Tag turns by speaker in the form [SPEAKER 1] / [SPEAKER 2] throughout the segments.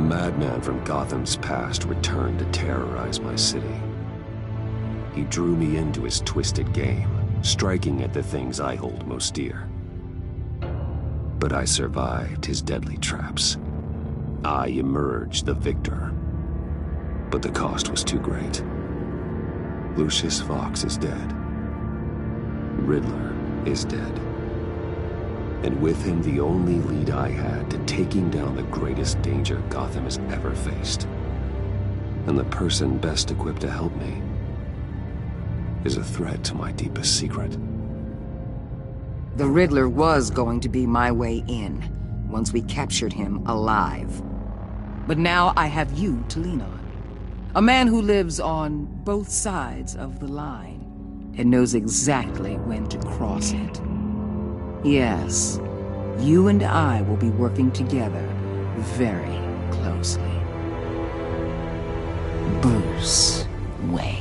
[SPEAKER 1] madman from Gotham's past returned to terrorize my city. He drew me into his twisted game, striking at the things I hold most dear. But I survived his deadly traps. I emerged the victor. But the cost was too great. Lucius Fox is dead. Riddler is dead. And with him, the only lead I had to taking down the greatest danger Gotham has ever faced. And the person best equipped to help me is a threat to my deepest secret.
[SPEAKER 2] The Riddler was going to be my way in, once we captured him alive. But now I have you to lean on. A man who lives on both sides of the line, and knows exactly when to cross it. Yes, you and I will be working together very closely. Bruce Wayne.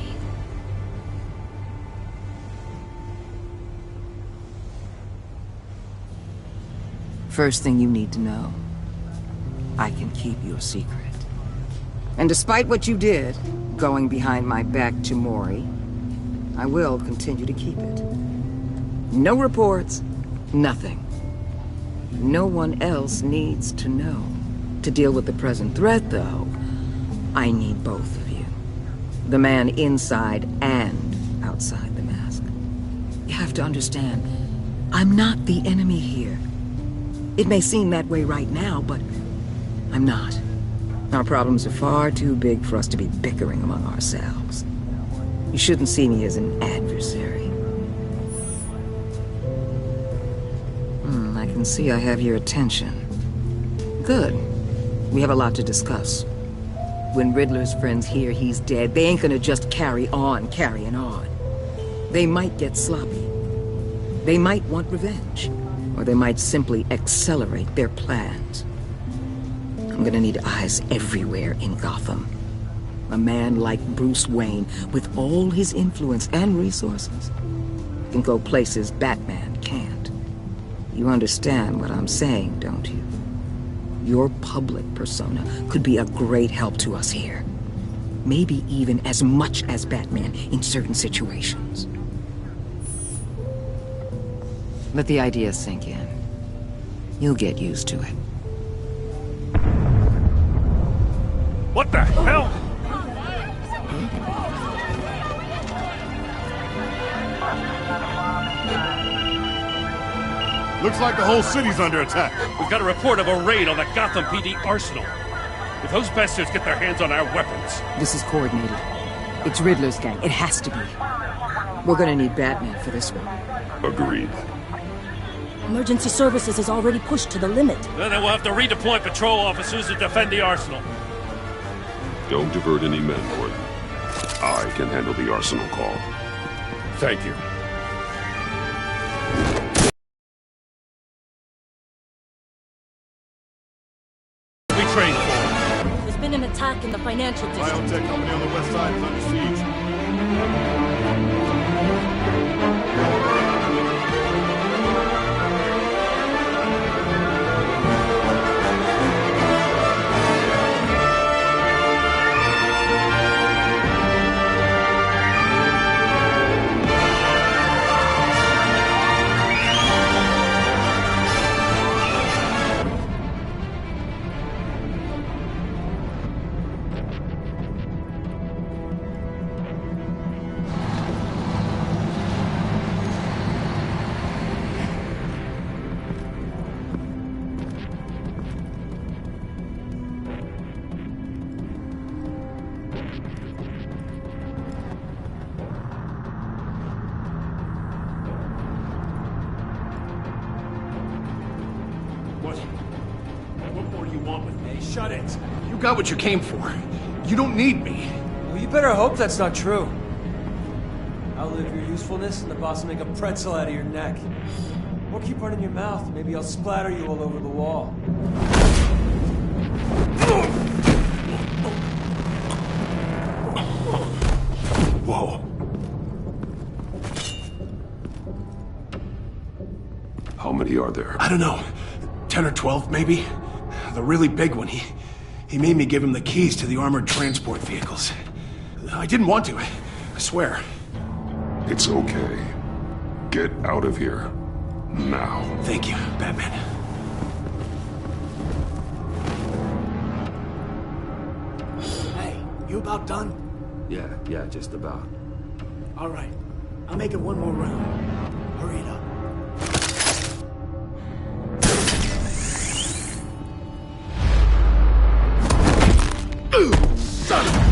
[SPEAKER 2] First thing you need to know, I can keep your secret. And despite what you did, going behind my back to Mori, I will continue to keep it. No reports, nothing. No one else needs to know. To deal with the present threat, though, I need both of you. The man inside and outside the mask. You have to understand, I'm not the enemy here. It may seem that way right now, but I'm not. Our problems are far too big for us to be bickering among ourselves. You shouldn't see me as an adversary. I can see I have your attention. Good. We have a lot to discuss. When Riddler's friends hear he's dead, they ain't gonna just carry on carrying on. They might get sloppy. They might want revenge. Or they might simply accelerate their plans. I'm gonna need eyes everywhere in Gotham. A man like Bruce Wayne, with all his influence and resources, can go places Batman can't. You understand what I'm saying, don't you? Your public persona could be a great help to us here. Maybe even as much as Batman in certain situations. Let the idea sink in. You'll get used to it.
[SPEAKER 3] What the hell?
[SPEAKER 4] Looks like the whole city's under attack.
[SPEAKER 3] We've got a report of a raid on the Gotham PD arsenal. If those bastards get their hands on our weapons...
[SPEAKER 2] This is coordinated. It's Riddler's gang. It has to be. We're gonna need Batman for this one.
[SPEAKER 1] Agreed.
[SPEAKER 5] Emergency services is already pushed to the limit.
[SPEAKER 3] Then we'll have to redeploy patrol officers to defend the arsenal.
[SPEAKER 1] Don't divert any men, Gordon. I can handle the arsenal call.
[SPEAKER 3] Thank you. We trained for.
[SPEAKER 5] There's been an attack in the financial district.
[SPEAKER 4] Biotech company on the west side is under siege.
[SPEAKER 3] What more do you want with me? Shut it!
[SPEAKER 4] You got what you came for. You don't need me.
[SPEAKER 6] Well, you better hope that's not true. Outlive your usefulness, and the boss will make a pretzel out of your neck. Or keep running your mouth. Maybe I'll splatter you all over the wall.
[SPEAKER 4] Whoa.
[SPEAKER 1] How many are there?
[SPEAKER 4] I don't know. 10 or 12, maybe? The really big one, he
[SPEAKER 7] He made me give him the keys to the armored transport vehicles. I didn't want to, I swear.
[SPEAKER 1] It's okay. Get out of here. Now.
[SPEAKER 7] Thank you, Batman.
[SPEAKER 8] Hey, you about done?
[SPEAKER 1] Yeah, just about.
[SPEAKER 8] All right. I'll make it one more round. Hurry it up.
[SPEAKER 7] Son of a...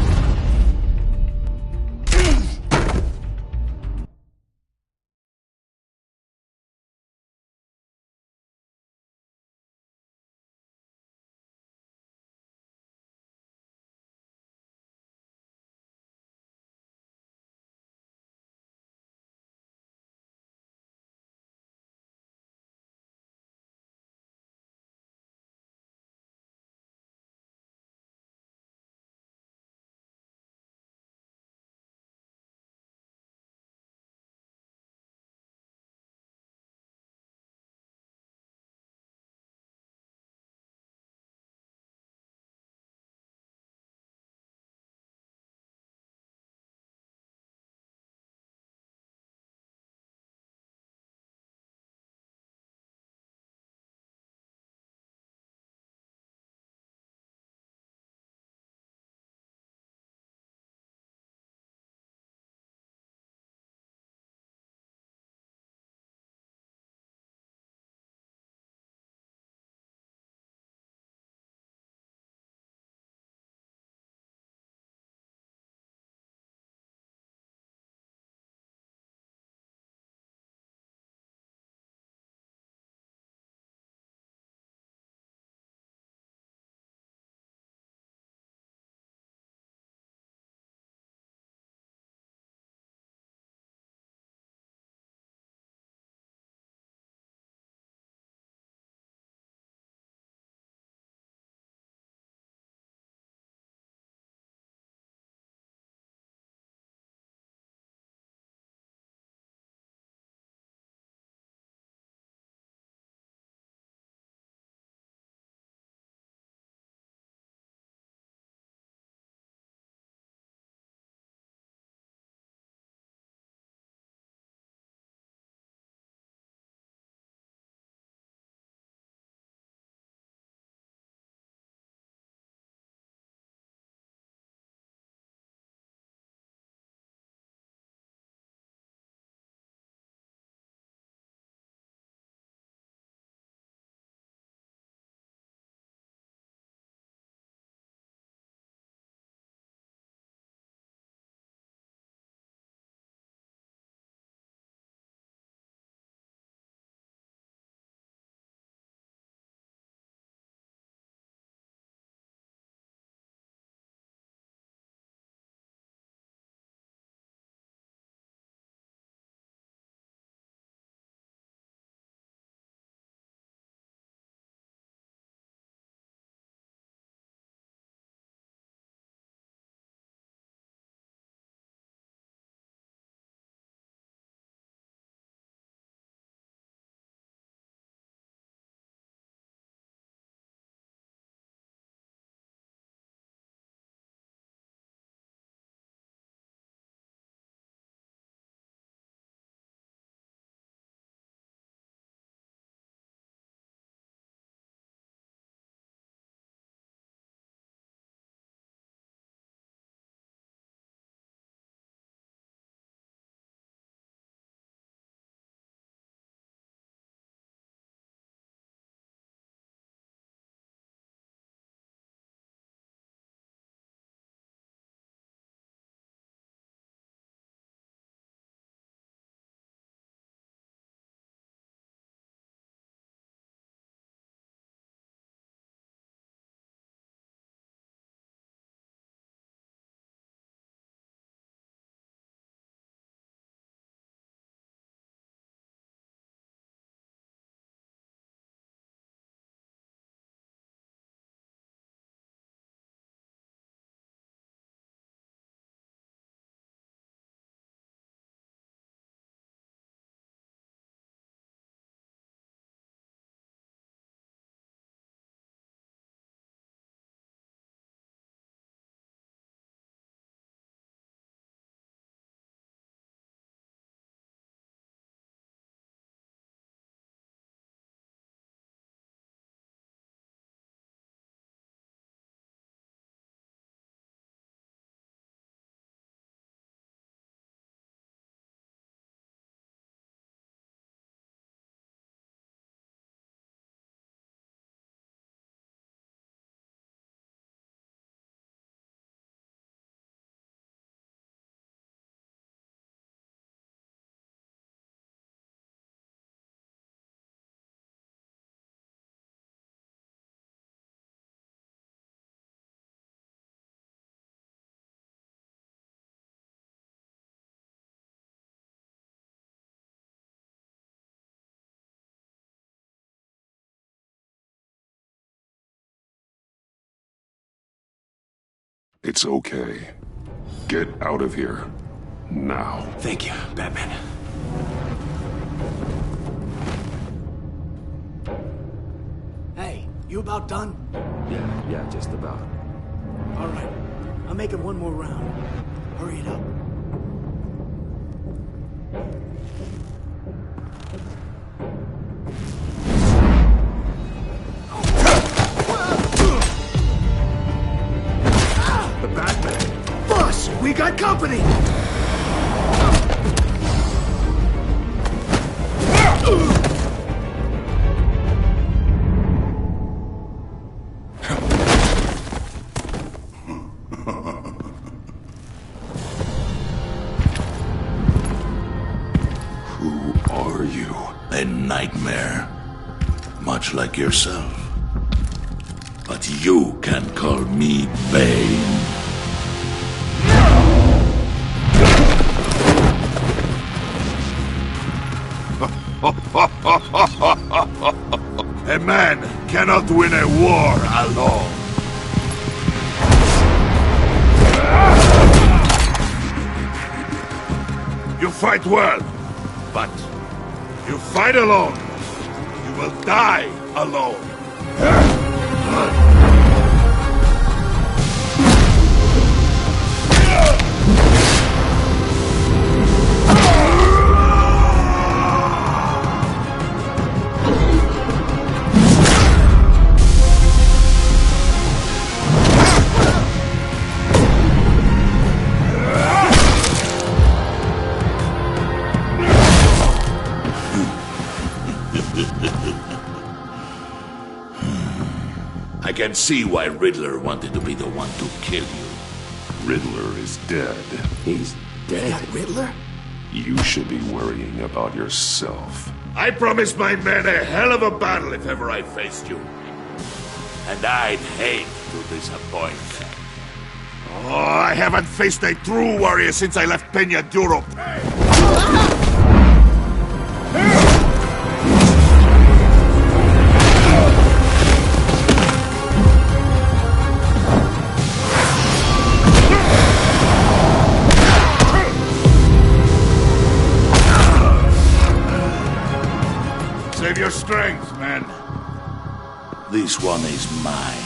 [SPEAKER 1] It's okay. Get out of here. Now.
[SPEAKER 7] Thank you, Batman.
[SPEAKER 8] Hey, you about done?
[SPEAKER 1] Yeah, just about.
[SPEAKER 8] All right. I'll make it one more round. Hurry it up.
[SPEAKER 1] The Batman!
[SPEAKER 8] Boss, we got company!
[SPEAKER 1] Who are you?
[SPEAKER 9] A nightmare. Much like yourself. But you can call me Bane. A man cannot win a war alone. You fight well, but you fight alone. You will die alone. I can see why Riddler wanted to be the one to kill you.
[SPEAKER 1] Riddler is dead.
[SPEAKER 2] He's
[SPEAKER 8] You
[SPEAKER 2] dead.
[SPEAKER 8] got Riddler?
[SPEAKER 1] You should be worrying about yourself.
[SPEAKER 9] I promised my men a hell of a battle if ever I faced you. And I'd hate to disappoint them. Oh, I haven't faced a true warrior since I left Peña Duro. Save your strength, man. This one is mine.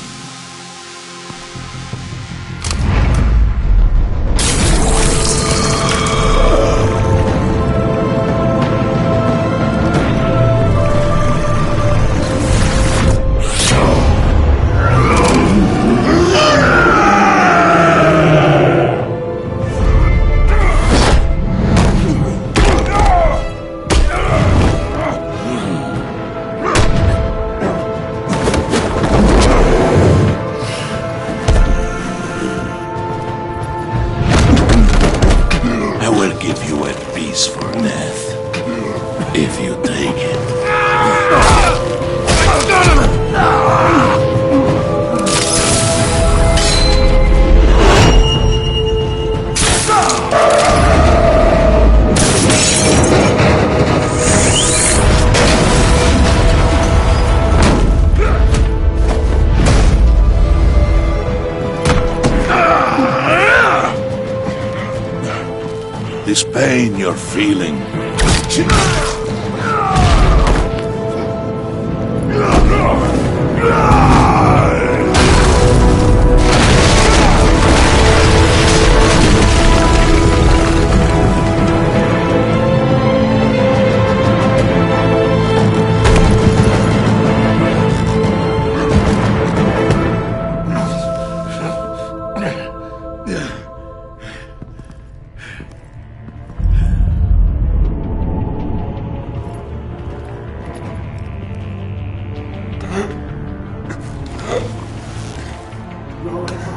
[SPEAKER 9] For death, if you take it. This pain you're feeling.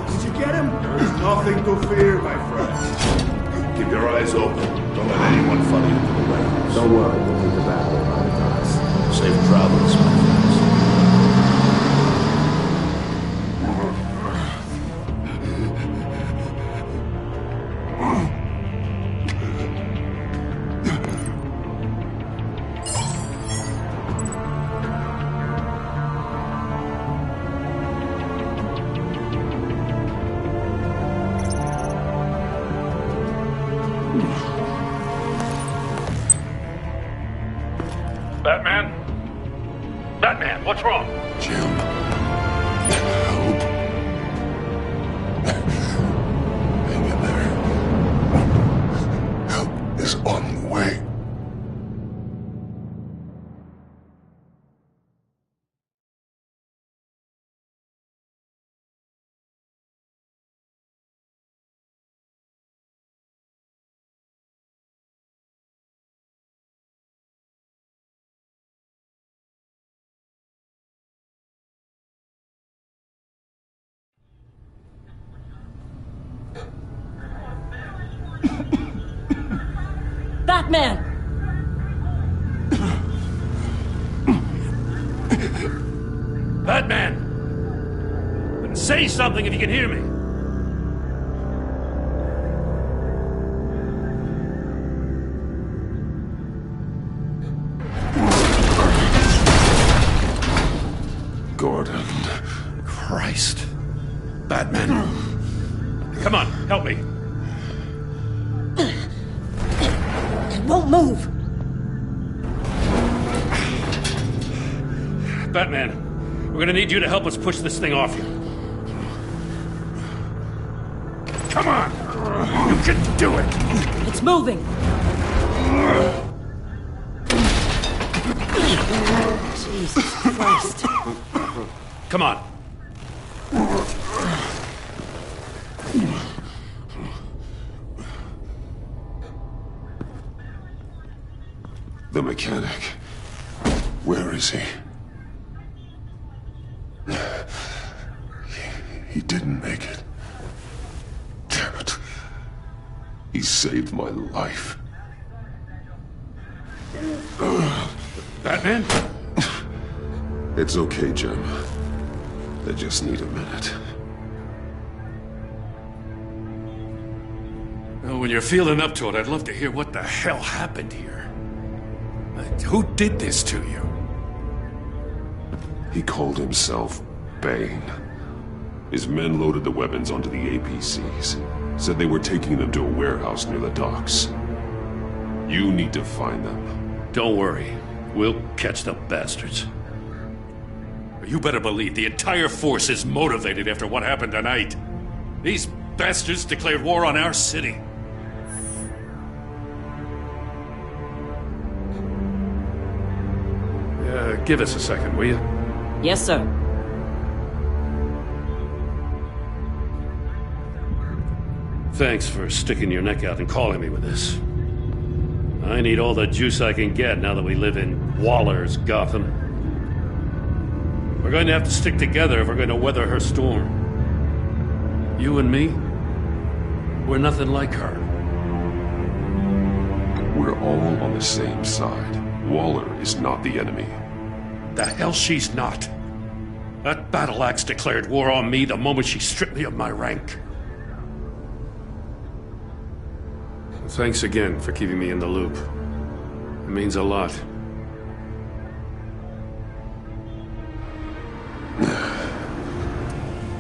[SPEAKER 8] Did you get him?
[SPEAKER 9] There's nothing to fear, my friend. Keep your eyes open. Don't let anyone follow you to the warehouse.
[SPEAKER 1] Don't worry, we'll meet the Batman by the time.
[SPEAKER 9] Safe travels, my friends.
[SPEAKER 3] What's wrong?
[SPEAKER 9] Jim. Help. Hang in there. Help is on the way.
[SPEAKER 5] Batman!
[SPEAKER 3] Batman! Say something if you can hear me.
[SPEAKER 9] Gordon.
[SPEAKER 3] Christ. Batman. Come on, help me.
[SPEAKER 5] It won't move!
[SPEAKER 3] Batman, we're gonna need you to help us push this thing off you. Come on! You can do it!
[SPEAKER 5] It's moving! Jesus Christ.
[SPEAKER 3] Come on.
[SPEAKER 9] The mechanic. Where is he? He didn't make it. Damn it. He saved my life.
[SPEAKER 3] Batman?
[SPEAKER 9] It's okay, Jim. I just need a minute.
[SPEAKER 3] Well, when you're feeling up to it, I'd love to hear what the hell happened here. Who did this to you?
[SPEAKER 9] He called himself Bane. His men loaded the weapons onto the APCs. Said they were taking them to a warehouse near the docks. You need to find them.
[SPEAKER 3] Don't worry. We'll catch the bastards. You better believe the entire force is motivated after what happened tonight. These bastards declared war on our city. Give us a second, will you?
[SPEAKER 5] Yes, sir.
[SPEAKER 3] Thanks for sticking your neck out and calling me with this. I need all the juice I can get now that we live in Waller's Gotham. We're going to have to stick together if we're going to weather her storm. You and me, we're nothing like her.
[SPEAKER 9] We're all on the same side. Waller is not the enemy.
[SPEAKER 3] The hell she's not. That battle axe declared war on me the moment she stripped me of my rank. Thanks again for keeping me in the loop. It means a lot.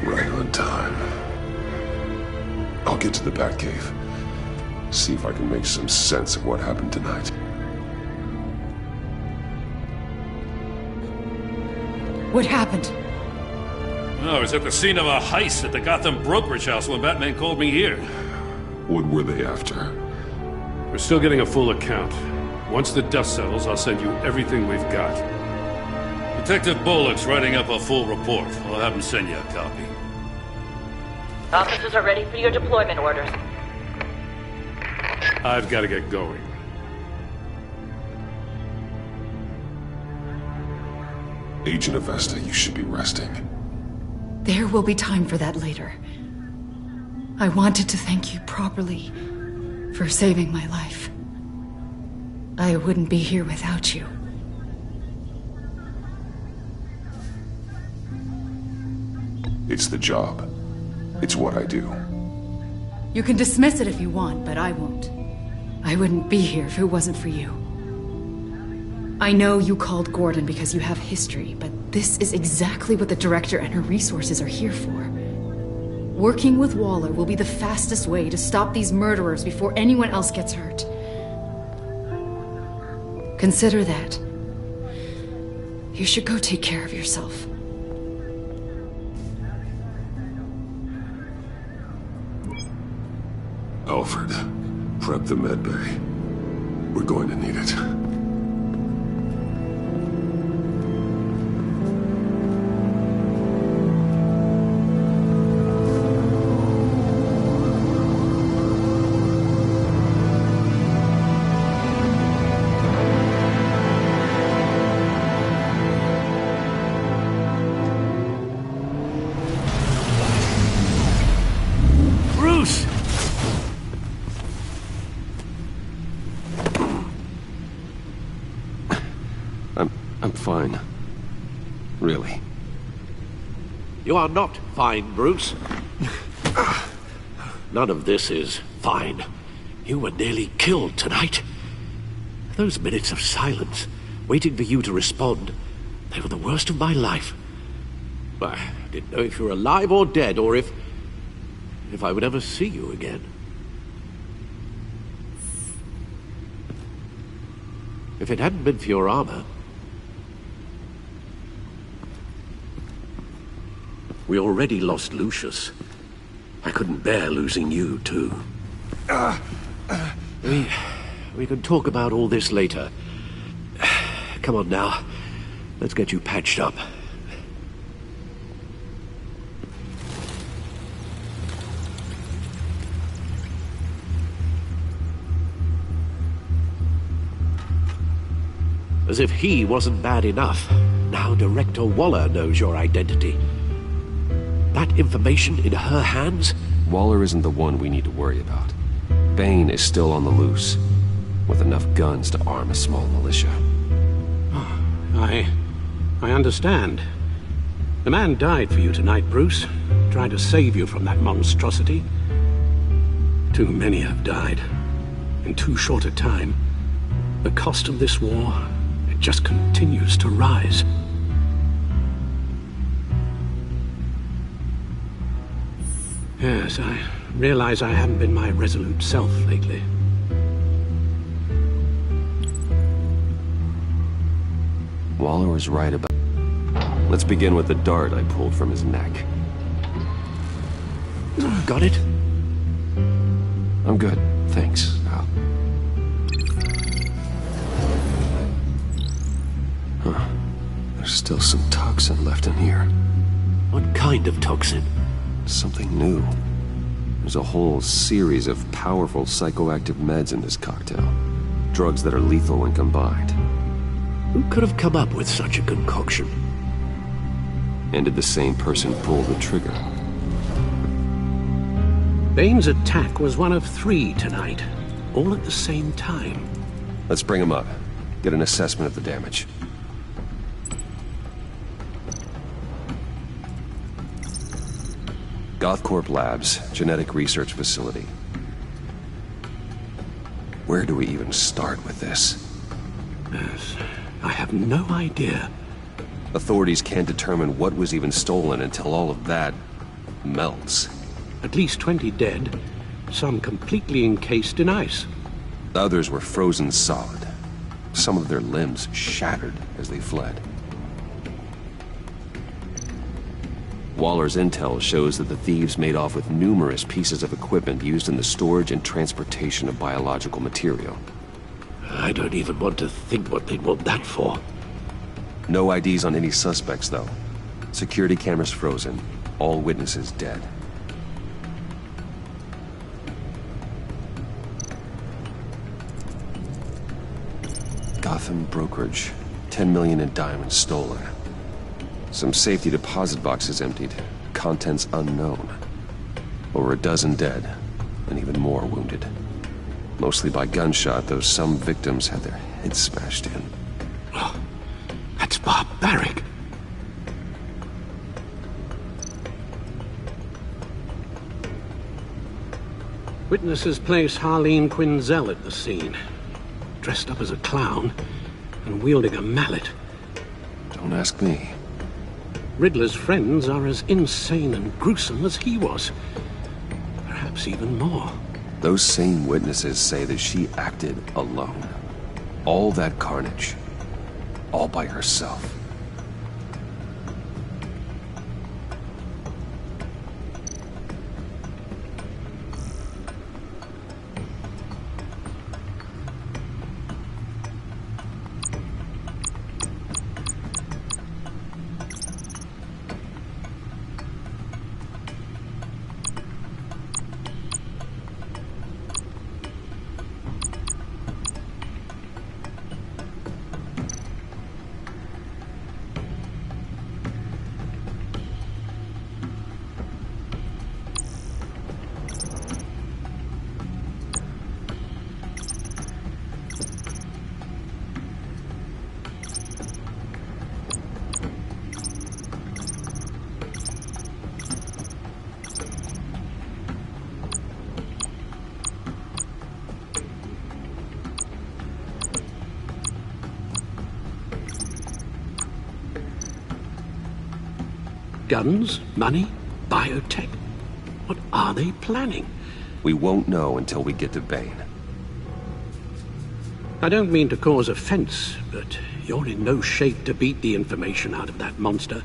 [SPEAKER 9] Right on time. I'll get to the Batcave. See if I can make some sense of what happened tonight.
[SPEAKER 5] What happened?
[SPEAKER 3] Oh, I was at the scene of a heist at the Gotham brokerage house when Batman called me here.
[SPEAKER 9] What were they after?
[SPEAKER 3] We're still getting a full account. Once the dust settles, I'll send you everything we've got. Detective Bullock's writing up a full report. I'll have him send you a copy.
[SPEAKER 10] Officers are ready for your deployment orders.
[SPEAKER 3] I've got to get going.
[SPEAKER 9] Agent Avesta, you should be resting.
[SPEAKER 11] There will be time for that later. I wanted to thank you properly for saving my life. I wouldn't be here without you.
[SPEAKER 9] It's the job. It's what I do.
[SPEAKER 11] You can dismiss it if you want, but I won't. I wouldn't be here if it wasn't for you. I know you called Gordon because you have history, but this is exactly what the Director and her resources are here for. Working with Waller will be the fastest way to stop these murderers before anyone else gets hurt. You should go take care of yourself.
[SPEAKER 1] Alfred, prep the med bay. We're going to need it. I'm fine. Really.
[SPEAKER 10] You are not fine, Bruce. None of this is fine. You were nearly killed tonight. Those minutes of silence, waiting for you to respond, they were the worst of my life. I didn't know if you were alive or dead, or if I would ever see you again. If it hadn't been for your armor... We already lost Lucius. I couldn't bear losing you, too. We can talk about all this later. Come on now. Let's get you patched up. As if he wasn't bad enough, now Director Waller knows your identity. That information in her hands?
[SPEAKER 1] Waller isn't the one we need to worry about. Bane is still on the loose, with enough guns to arm a small militia.
[SPEAKER 12] I understand. The man died for you tonight, Bruce. Trying to save you from that monstrosity. Too many have died. In too short a time. The cost of this war, it just continues to rise. Yes, I realize I haven't been my resolute self lately.
[SPEAKER 1] Waller was right about... Let's begin with the dart I pulled from his neck.
[SPEAKER 10] Got it?
[SPEAKER 1] I'm good, thanks, Al. Huh. There's still some toxin left in here.
[SPEAKER 10] What kind of toxin?
[SPEAKER 1] Something new. There's a whole series of powerful psychoactive meds in this cocktail. Drugs that are lethal when combined.
[SPEAKER 10] Who could have come up with such a concoction?
[SPEAKER 1] And did the same person pull the trigger?
[SPEAKER 12] Bane's attack was one of 3 tonight, all at the same time.
[SPEAKER 1] Let's bring him up. Get an assessment of the damage. Gothcorp Labs, genetic research facility. Where do we even start with this?
[SPEAKER 12] Yes, I have no idea.
[SPEAKER 1] Authorities can't determine what was even stolen until all of that melts.
[SPEAKER 12] At least 20 dead, some completely encased in ice.
[SPEAKER 1] Others were frozen solid. Some of their limbs shattered as they fled. Waller's intel shows that the thieves made off with numerous pieces of equipment used in the storage and transportation of biological material.
[SPEAKER 10] I don't even want to think what they'd want that for.
[SPEAKER 1] No IDs on any suspects, though. Security cameras frozen. All witnesses dead. Gotham brokerage. 10 million in diamonds stolen. Some safety deposit boxes emptied. Contents unknown. Over a dozen dead, and even more wounded. Mostly by gunshot, though some victims had their heads smashed in.
[SPEAKER 12] Oh, that's barbaric. Witnesses place Harleen Quinzel at the scene. Dressed up as a clown and wielding a mallet.
[SPEAKER 1] Don't ask me.
[SPEAKER 12] Riddler's friends are as insane and gruesome as he was. Perhaps even more.
[SPEAKER 1] Those same witnesses say that she acted alone. All that carnage. All by herself.
[SPEAKER 12] Guns? Money? Biotech? What are they planning?
[SPEAKER 1] We won't know until we get to Bane.
[SPEAKER 12] I don't mean to cause offense, but you're in no shape to beat the information out of that monster,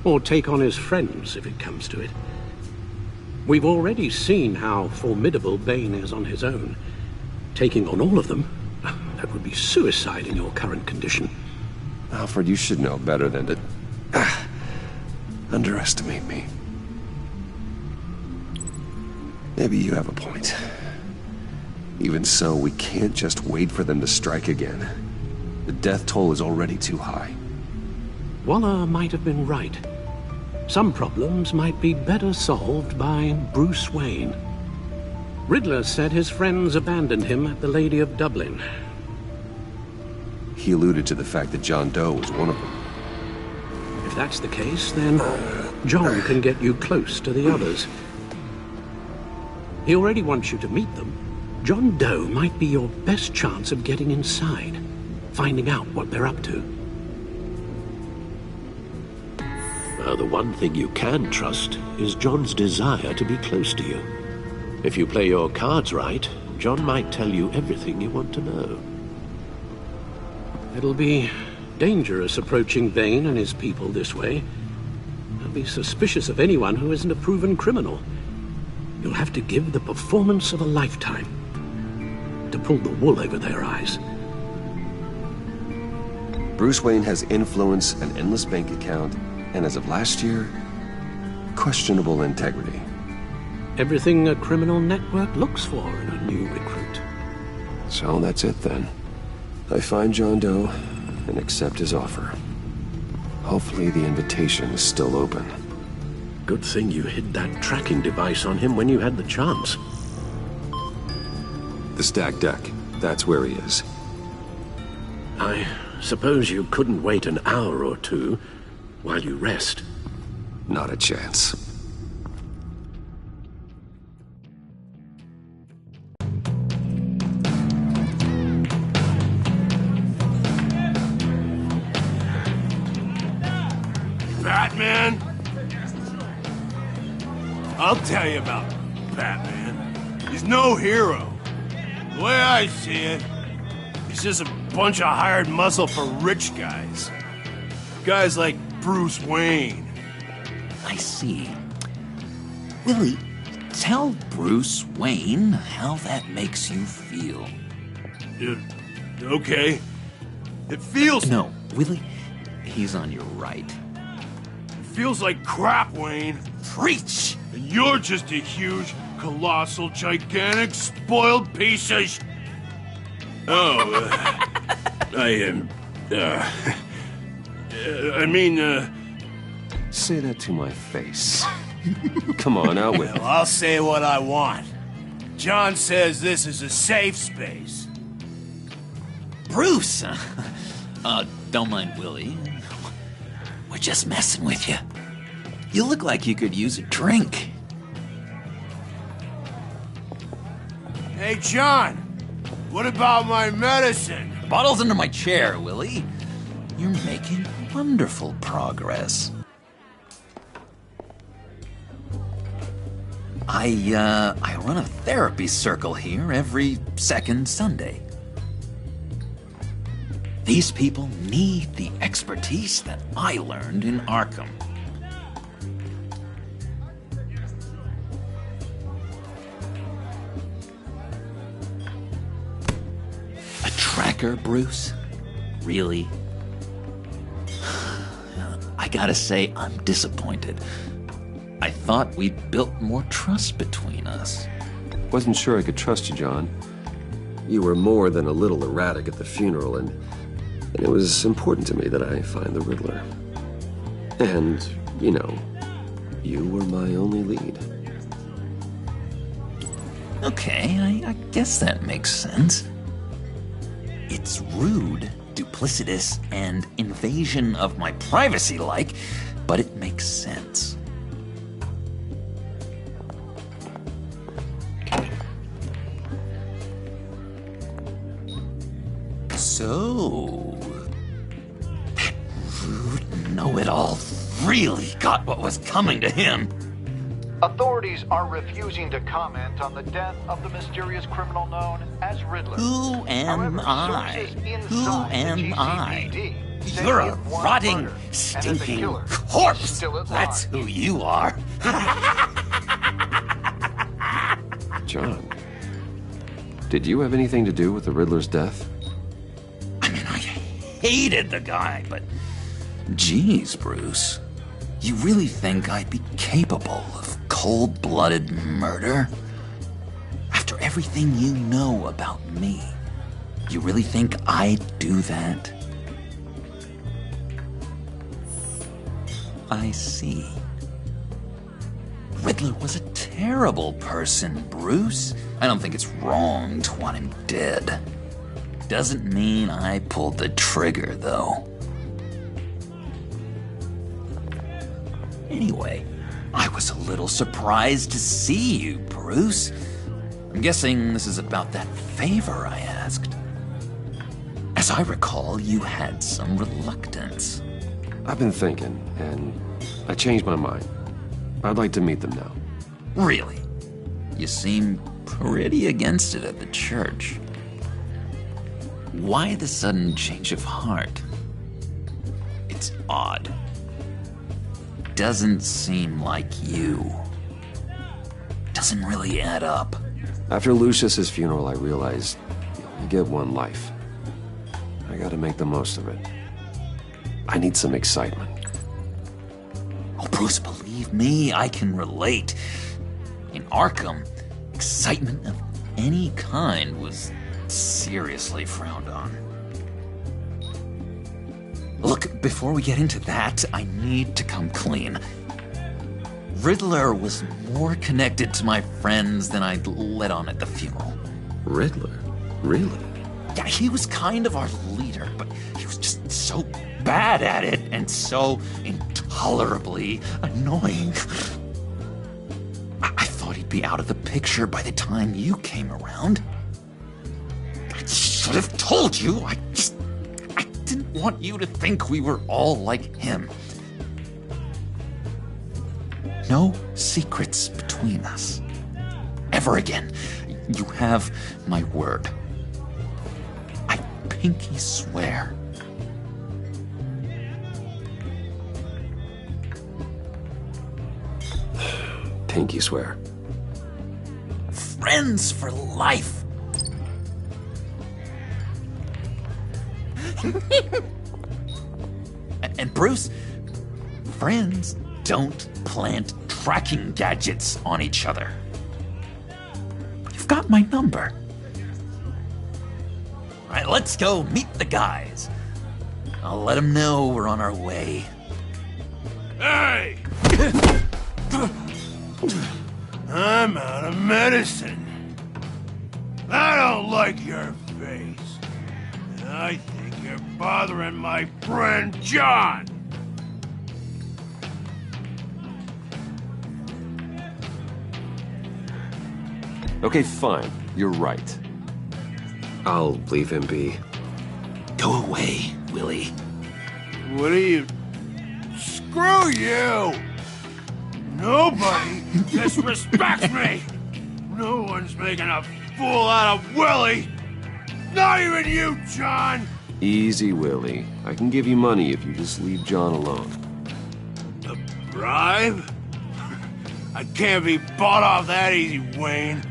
[SPEAKER 12] or take on his friends if it comes to it. We've already seen how formidable Bane is on his own. Taking on all of them, that would be suicide in your current condition.
[SPEAKER 1] Alfred, you should know better than to underestimate me. Maybe you have a point. Even so, we can't just wait for them to strike again. The death toll is already too high.
[SPEAKER 12] Waller might have been right. Some problems might be better solved by Bruce Wayne. Riddler said his friends abandoned him at the Lady of Dublin.
[SPEAKER 1] He alluded to the fact that John Doe was one of them.
[SPEAKER 12] If that's the case, then John can get you close to the others. He already wants you to meet them. John Doe might be your best chance of getting inside, finding out what they're up to.
[SPEAKER 10] The one thing you can trust is John's desire to be close to you. If you play your cards right, John might tell you everything you want to know.
[SPEAKER 12] It'll be dangerous approaching Bane and his people this way. They'll be suspicious of anyone who isn't a proven criminal. You'll have to give the performance of a lifetime to pull the wool over their eyes.
[SPEAKER 1] Bruce Wayne has influence, an endless bank account, and as of last year, questionable integrity.
[SPEAKER 12] Everything a criminal network looks for in a new recruit.
[SPEAKER 1] So that's it then. I find John Doe and accept his offer. Hopefully the invitation is still open.
[SPEAKER 10] Good thing you hid that tracking device on him when you had the chance.
[SPEAKER 1] The stacked deck, that's where he is.
[SPEAKER 10] I suppose you couldn't wait an hour or two while you rest.
[SPEAKER 1] Not a chance.
[SPEAKER 4] Batman? I'll tell you about Batman. He's no hero. The way I see it, he's just a bunch of hired muscle for rich guys. Guys like Bruce Wayne.
[SPEAKER 13] I see. Willie, tell Bruce Wayne how that makes you feel.
[SPEAKER 4] Okay. It feels...
[SPEAKER 13] No, Willie, he's on your right.
[SPEAKER 4] It feels like crap, Wayne.
[SPEAKER 13] Preach!
[SPEAKER 4] And you're just a huge, colossal, gigantic, spoiled piece of
[SPEAKER 1] Say that to my face. Come on, out with it.
[SPEAKER 4] Well, I'll say what I want. John says this is a safe space.
[SPEAKER 13] Bruce! Don't mind Willie. We're just messing with you. You look like you could use a drink.
[SPEAKER 4] Hey, John! What about my medicine?
[SPEAKER 13] Bottle's under my chair, Willie. You're making wonderful progress. I run a therapy circle here every second Sunday. These people need the expertise that I learned in Arkham. A tracker, Bruce? Really? I gotta say, I'm disappointed. I thought we'd built more trust between us.
[SPEAKER 1] Wasn't sure I could trust you, John. You were more than a little erratic at the funeral, and it was important to me that I find the Riddler. And, you know, you were my only lead.
[SPEAKER 13] Okay, I guess that makes sense. It's rude, duplicitous, and invasion of my privacy-like, but it makes sense. So, that rude know-it-all really got what was coming to him.
[SPEAKER 14] Authorities are refusing to comment on the death of the mysterious criminal known as Riddler.
[SPEAKER 13] Who am
[SPEAKER 14] However,
[SPEAKER 13] I?
[SPEAKER 14] sources
[SPEAKER 13] Who
[SPEAKER 14] inside the
[SPEAKER 13] am I?
[SPEAKER 14] GCPD say
[SPEAKER 13] You're
[SPEAKER 14] he
[SPEAKER 13] a
[SPEAKER 14] was
[SPEAKER 13] rotting,
[SPEAKER 14] murdered, and that the
[SPEAKER 13] stinking
[SPEAKER 14] killer is
[SPEAKER 13] corpse.
[SPEAKER 14] still at
[SPEAKER 13] That's
[SPEAKER 14] large.
[SPEAKER 13] who you are.
[SPEAKER 1] John, did you have anything to do with the Riddler's death?
[SPEAKER 13] I mean, I hated the guy, but... Geez, Bruce. You really think I'd be capable of cold-blooded murder? After everything you know about me, you really think I'd do that? I see. Riddler was a terrible person, Bruce. I don't think it's wrong to want him dead. Doesn't mean I pulled the trigger, though. Anyway, I was a little surprised to see you, Bruce. I'm guessing this is about that favor I asked. As I recall, you had some reluctance.
[SPEAKER 1] I've been thinking, and I changed my mind. I'd like to meet them now.
[SPEAKER 13] Really? You seem pretty against it at the church. Why the sudden change of heart? It's odd. Doesn't seem like you. Doesn't really add up.
[SPEAKER 1] After Lucius's funeral, I realized you only get one life. I gotta make the most of it. I need some excitement.
[SPEAKER 13] Oh, Bruce, believe me, I can relate. In Arkham, excitement of any kind was seriously frowned on. Look, before we get into that, I need to come clean. Riddler was more connected to my friends than I'd let on at the funeral.
[SPEAKER 1] Riddler? Really?
[SPEAKER 13] Yeah, he was kind of our leader, but he was just so bad at it and so intolerably annoying. I thought he'd be out of the picture by the time you came around. I should have told you. I didn't want you to think we were all like him. No secrets between us. Ever again. You have my word. I pinky swear.
[SPEAKER 1] Pinky swear.
[SPEAKER 13] Friends for life. And Bruce, friends don't plant tracking gadgets on each other. You've got my number. All right, let's go meet the guys. I'll let them know we're on our way.
[SPEAKER 4] Hey! I'm out of medicine. I don't like your face. I think you're bothering my friend John.
[SPEAKER 1] Okay, fine. You're right. I'll leave him be.
[SPEAKER 13] Go away, Willie.
[SPEAKER 4] What are you... Screw you! Nobody disrespects me! No one's making a fool out of Willie! Not even you, John!
[SPEAKER 1] Easy, Willie. I can give you money if you just leave John alone.
[SPEAKER 4] A bribe? I can't be bought off that easy, Wayne.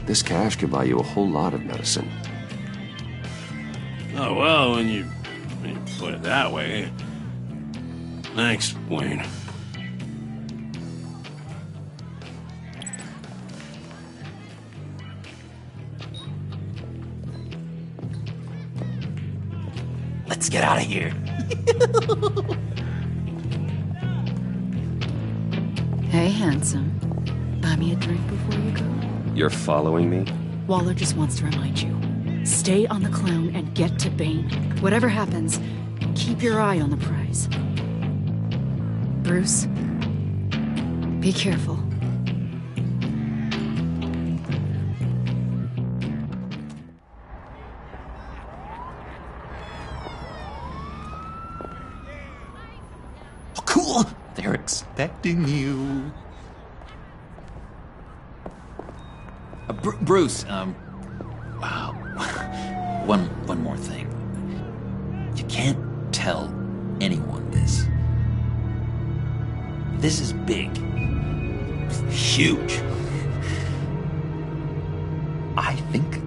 [SPEAKER 1] This cash could buy you a whole lot of medicine.
[SPEAKER 4] Oh, well, when you put it that way. Thanks, Wayne.
[SPEAKER 13] Let's get out of here.
[SPEAKER 11] Hey, handsome. Buy me a drink before you go?
[SPEAKER 1] You're following me?
[SPEAKER 11] Waller just wants to remind you. Stay on the clown and get to Bane. Whatever happens, keep your eye on the prize. Bruce, be careful.
[SPEAKER 13] cool. They're expecting you. Bruce, wow. One more thing. You can't tell anyone this. This is big. Huge. I think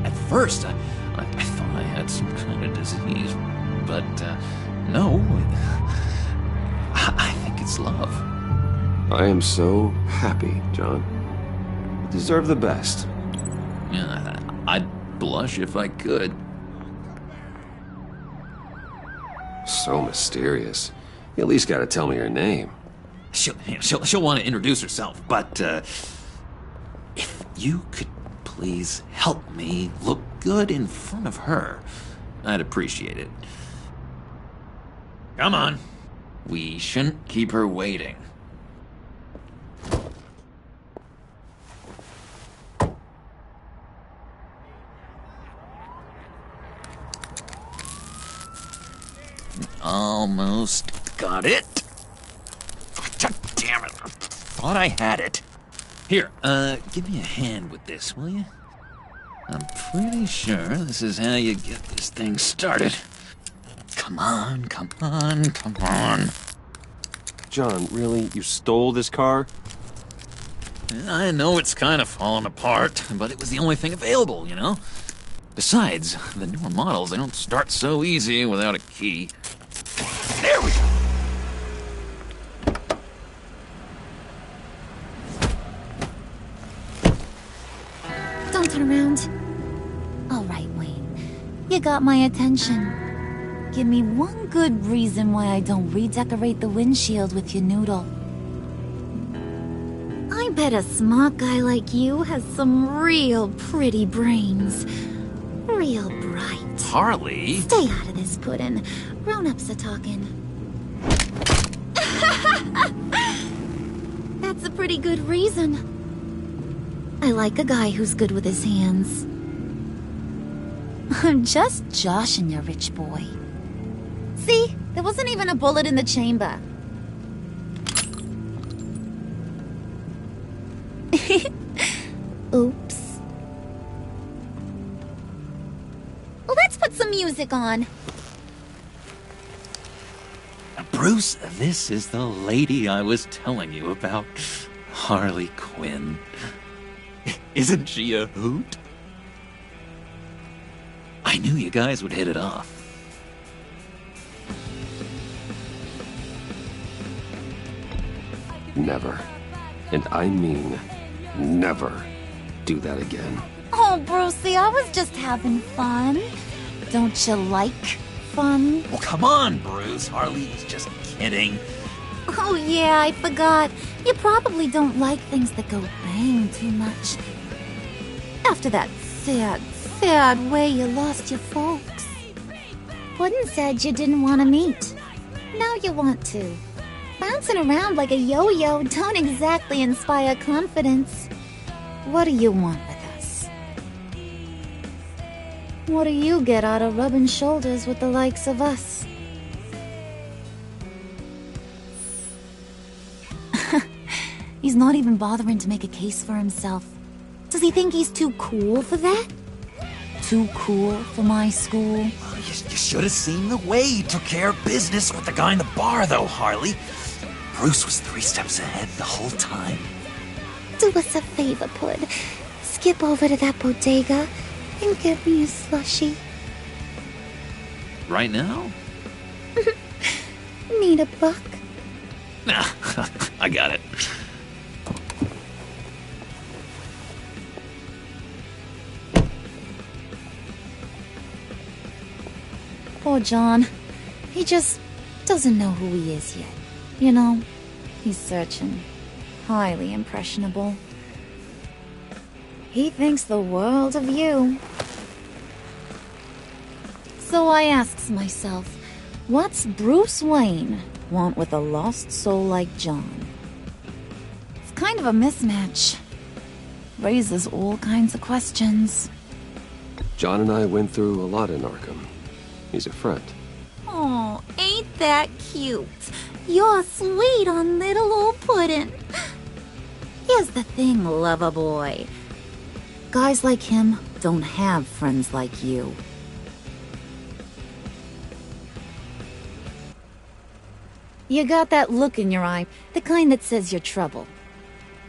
[SPEAKER 13] at first, I thought I had some kind of disease, but no. I think it's love.
[SPEAKER 1] I am so happy, John. You deserve the best.
[SPEAKER 13] Yeah, I'd blush if I could.
[SPEAKER 1] So mysterious. You at least gotta tell me her name.
[SPEAKER 13] She'll want to introduce herself, but if you could please help me look good in front of her, I'd appreciate it. Come on. We shouldn't keep her waiting. Almost got it. God damn it. Thought I had it. Here, give me a hand with this, will you? I'm pretty sure this is how you get this thing started. Come on, come on, come on.
[SPEAKER 1] John, really? You stole this car?
[SPEAKER 13] I know it's kind of falling apart, but it was the only thing available, you know? Besides, the newer models, they don't start so easy without a key. There we go!
[SPEAKER 15] Don't turn around. All right, Wayne. You got my attention. Give me one good reason why I don't redecorate the windshield with your noodle. I bet a smart guy like you has some real pretty brains. Real bright.
[SPEAKER 13] Harley?
[SPEAKER 15] Stay out of this, Puddin'. Grown-ups are talking. That's a pretty good reason. I like a guy who's good with his hands. I'm just joshing you, rich boy. See? There wasn't even a bullet in the chamber. Oops. Well, let's put some music on.
[SPEAKER 13] Bruce, this is the lady I was telling you about. Harley Quinn. Isn't she a hoot? I knew you guys would hit it off.
[SPEAKER 1] Never, and I mean never, do that again.
[SPEAKER 15] Oh, Brucey, I was just having fun. Don't you like fun?
[SPEAKER 13] Well, come on, Bruce. Harley was just kidding.
[SPEAKER 15] Oh, yeah, I forgot. You probably don't like things that go bang too much. After that sad way you lost your folks. Puddin' said you didn't want to meet. Now you want to. Bouncing around like a yo-yo don't exactly inspire confidence. What do you want with us? What do you get out of rubbing shoulders with the likes of us? He's not even bothering to make a case for himself. Does he think he's too cool for that? Too cool for my school?
[SPEAKER 13] You should have seen the way he took care of business with the guy in the bar, though, Harley. Bruce was 3 steps ahead the whole time.
[SPEAKER 15] Do us a favor, Pud. Skip over to that bodega and get me a slushie.
[SPEAKER 13] Right now?
[SPEAKER 15] Need a buck?
[SPEAKER 13] Nah, I got it.
[SPEAKER 15] Poor John. He just doesn't know who he is yet. You know, he's searching. Highly impressionable. He thinks the world of you. So I asks myself, what's Bruce Wayne want with a lost soul like John? It's kind of a mismatch. Raises all kinds of questions.
[SPEAKER 1] John and I went through a lot in Arkham. He's a friend.
[SPEAKER 15] Oh, ain't that cute. You're sweet on little old puddin'. Here's the thing, lover boy. Guys like him don't have friends like you. You got that look in your eye, the kind that says you're trouble.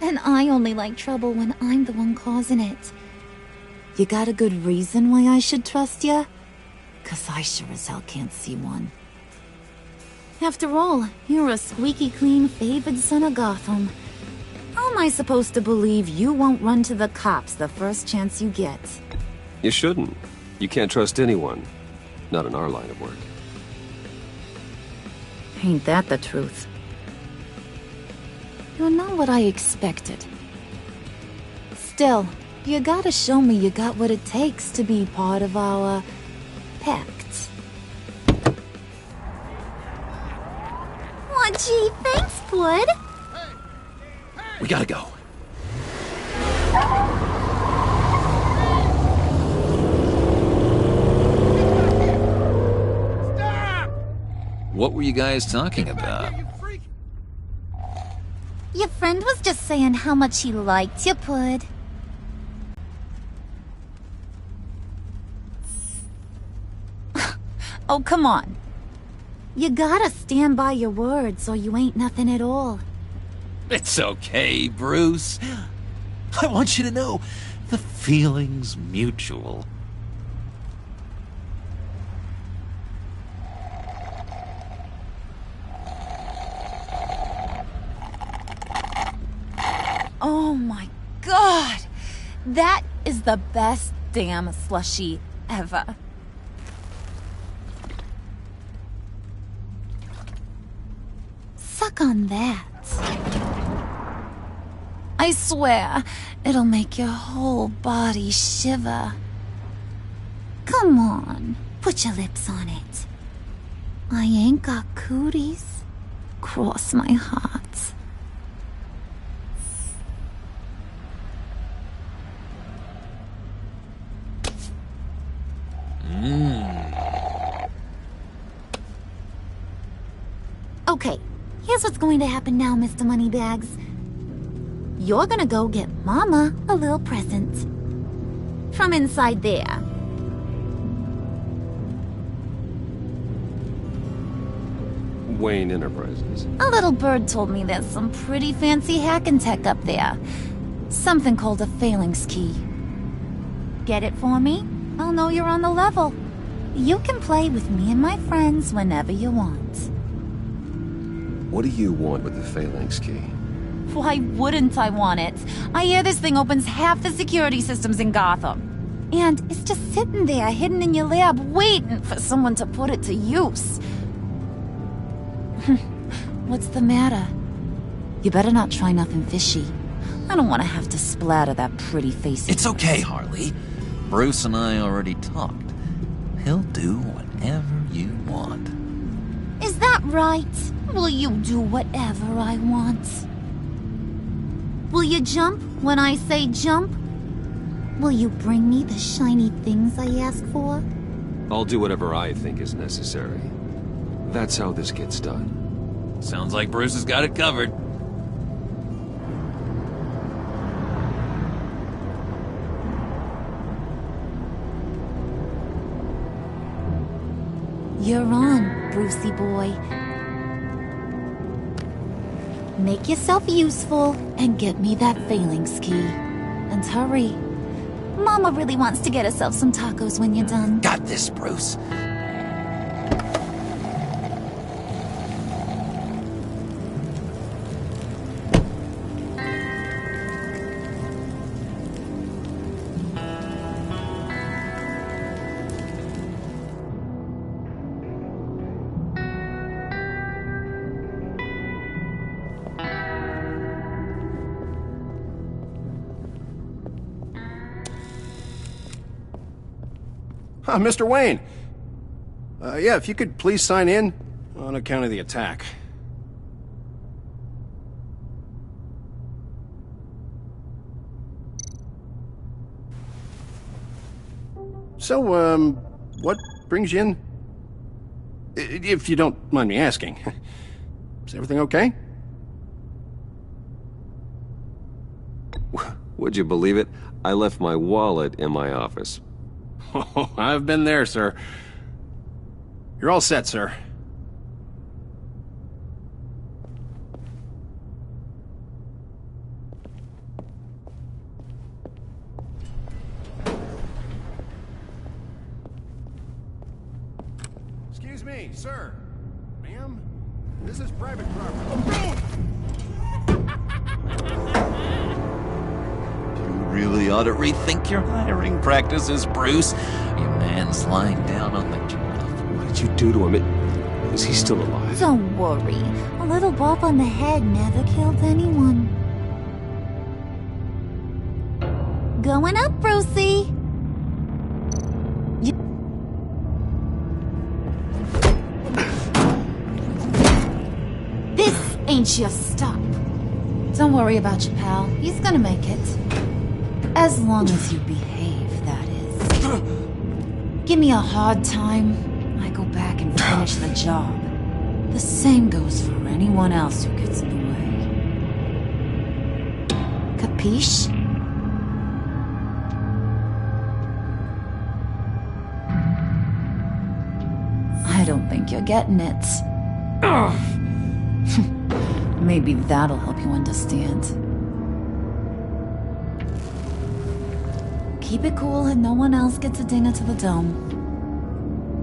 [SPEAKER 15] And I only like trouble when I'm the one causing it. You got a good reason why I should trust you? 'Cause I sure as hell can't see one. After all, you're a squeaky clean favored son of Gotham. How am I supposed to believe you won't run to the cops the first chance you get?
[SPEAKER 1] You shouldn't. You can't trust anyone. Not in our line of work.
[SPEAKER 15] Ain't that the truth? You're not what I expected. Still, you gotta show me you got what it takes to be part of our pact. Aw, gee, thanks, Bud.
[SPEAKER 13] We gotta go. What were you guys talking about?
[SPEAKER 15] Your friend was just saying how much he liked you, Pud. Oh, come on. You gotta stand by your words or you ain't nothing at all.
[SPEAKER 13] It's okay, Bruce. I want you to know the feeling's mutual.
[SPEAKER 15] Oh my god! That is the best damn slushie ever. Suck on that. I swear, it'll make your whole body shiver. Come on, put your lips on it. I ain't got cooties. Cross my heart. Okay, here's what's going to happen now, Mr. Moneybags. You're gonna go get Mama a little present. From inside there.
[SPEAKER 1] Wayne Enterprises.
[SPEAKER 15] A little bird told me there's some pretty fancy hacking tech up there. Something called a phalanx key. Get it for me? I'll know you're on the level. You can play with me and my friends whenever you want.
[SPEAKER 1] What do you want with the phalanx key?
[SPEAKER 15] Why wouldn't I want it? I hear this thing opens half the security systems in Gotham. And it's just sitting there, hidden in your lab, waiting for someone to put it to use. What's the matter? You better not try nothing fishy. I don't want to have to splatter that pretty face.
[SPEAKER 13] It's okay, Harley. Bruce and I already talked. He'll do whatever you want.
[SPEAKER 15] Is that right? Will you do whatever I want? Will you jump when I say jump? Will you bring me the shiny things I ask for?
[SPEAKER 1] I'll do whatever I think is necessary. That's how this gets done.
[SPEAKER 13] Sounds like Bruce has got it covered.
[SPEAKER 15] You're on, Brucey boy. Make yourself useful and get me that phalanx key. And hurry. Mama really wants to get herself some tacos when you're done.
[SPEAKER 13] Got this, Bruce.
[SPEAKER 7] Mr. Wayne. Yeah, if you could please sign in on account of the attack. So, what brings you in? If you don't mind me asking. Is everything okay?
[SPEAKER 1] Would you believe it? I left my wallet in my office.
[SPEAKER 7] Oh, I've been there, sir. You're all set, sir. Excuse me, sir. Ma'am? This is private property.
[SPEAKER 13] Really ought to rethink your hiring practices, Bruce. Your man's lying down on the job.
[SPEAKER 1] What did you do to him? Is he still alive?
[SPEAKER 15] Don't worry. A little bump on the head never killed anyone. Going up, Brucey. This ain't your stop. Don't worry about your pal. He's gonna make it. As long as you behave, that is. Give me a hard time, I go back and finish the job. The same goes for anyone else who gets in the way. Capiche? I don't think you're getting it. Maybe that'll help you understand. Keep it cool and no one else gets a dinner to the dome.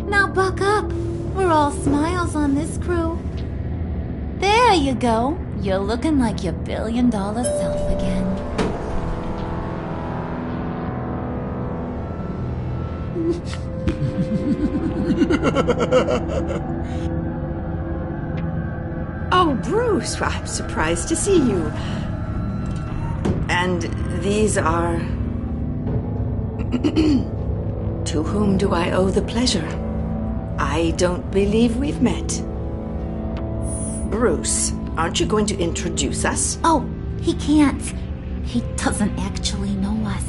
[SPEAKER 15] Now buck up. We're all smiles on this crew. There you go. You're looking like your billion-dollar self again.
[SPEAKER 16] Oh, Bruce, I'm surprised to see you. And these are... To whom do I owe the pleasure? I don't believe we've met. Bruce, aren't you going to introduce us?
[SPEAKER 15] Oh, he can't. He doesn't actually know us.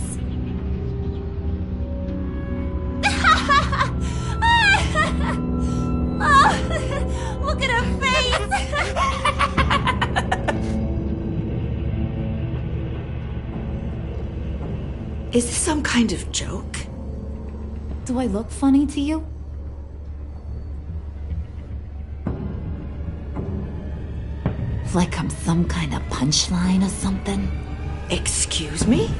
[SPEAKER 15] Oh, look at her face!
[SPEAKER 16] Is this some kind of joke?
[SPEAKER 15] Do I look funny to you? Like I'm some kind of punchline or something?
[SPEAKER 16] Excuse me?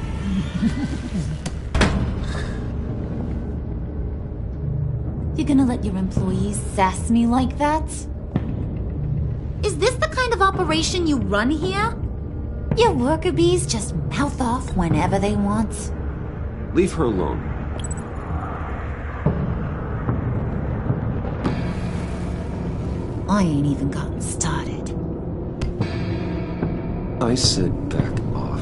[SPEAKER 15] You're gonna let your employees sass me like that? Is this the kind of operation you run here? Your worker bees just mouth off whenever they want?
[SPEAKER 1] Leave her alone.
[SPEAKER 15] I ain't even gotten started.
[SPEAKER 1] I said back off.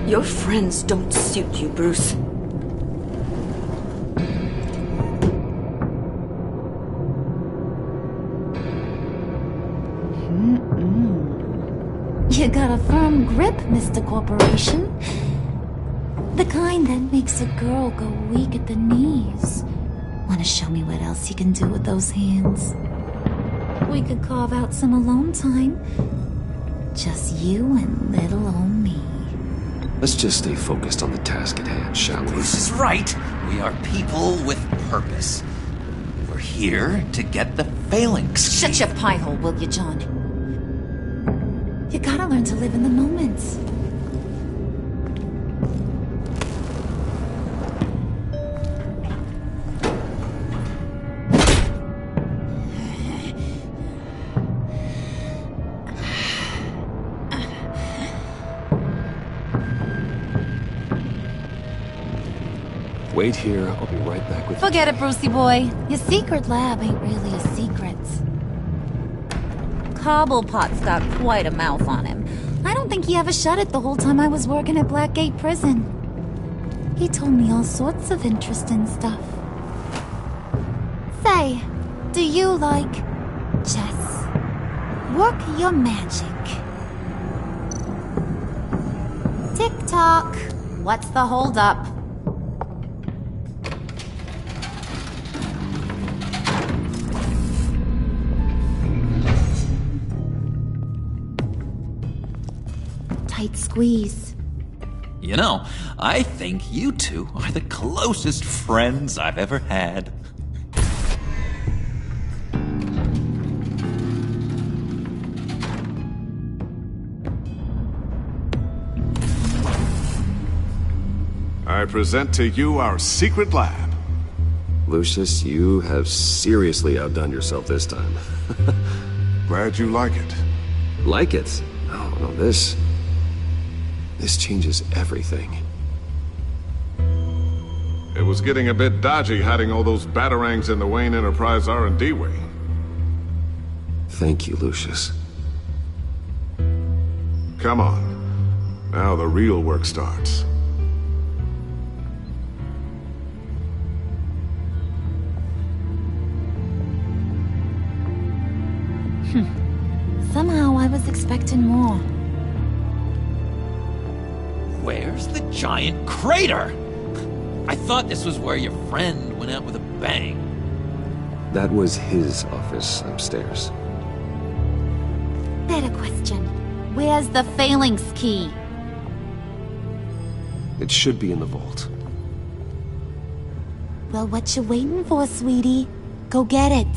[SPEAKER 16] Your friends don't suit you, Bruce.
[SPEAKER 15] You got a firm grip, Mr. Corporation. The kind that makes a girl go weak at the knees. Wanna show me what else you can do with those hands? We could carve out some alone time. Just you and little old me.
[SPEAKER 1] Let's just stay focused on the task at hand, shall we?
[SPEAKER 13] Bruce is right. We are people with purpose. We're here to get the phalanx.
[SPEAKER 15] Shut your pie hole, will you, John? You gotta learn to live in the moment.
[SPEAKER 1] Wait here. I'll be right back with you.
[SPEAKER 15] Forget it, Brucey boy. Your secret lab ain't really a secret. Cobblepot's got quite a mouth on him. I don't think he ever shut it the whole time I was working at Blackgate Prison. He told me all sorts of interesting stuff. Say, do you like chess? Work your magic. Tick-tock. What's the holdup? tight squeeze.
[SPEAKER 13] You know, I think you two are the closest friends I've ever had.
[SPEAKER 7] I present to you our secret lab.
[SPEAKER 1] Lucius, you have seriously outdone yourself this time.
[SPEAKER 7] Glad you like it.
[SPEAKER 1] Like it? Oh, no, this changes everything.
[SPEAKER 7] It was getting a bit dodgy hiding all those batarangs in the Wayne Enterprise R&D wing.
[SPEAKER 1] Thank you, Lucius.
[SPEAKER 7] Come on. Now the real work starts.
[SPEAKER 15] Somehow I was expecting more.
[SPEAKER 13] Where's the giant crater? I thought this was where your friend went out with a bang.
[SPEAKER 1] That was his office upstairs.
[SPEAKER 15] Better question. Where's the phalanx key?
[SPEAKER 1] It should be in the vault.
[SPEAKER 15] Well, what you waiting for, sweetie? Go get it.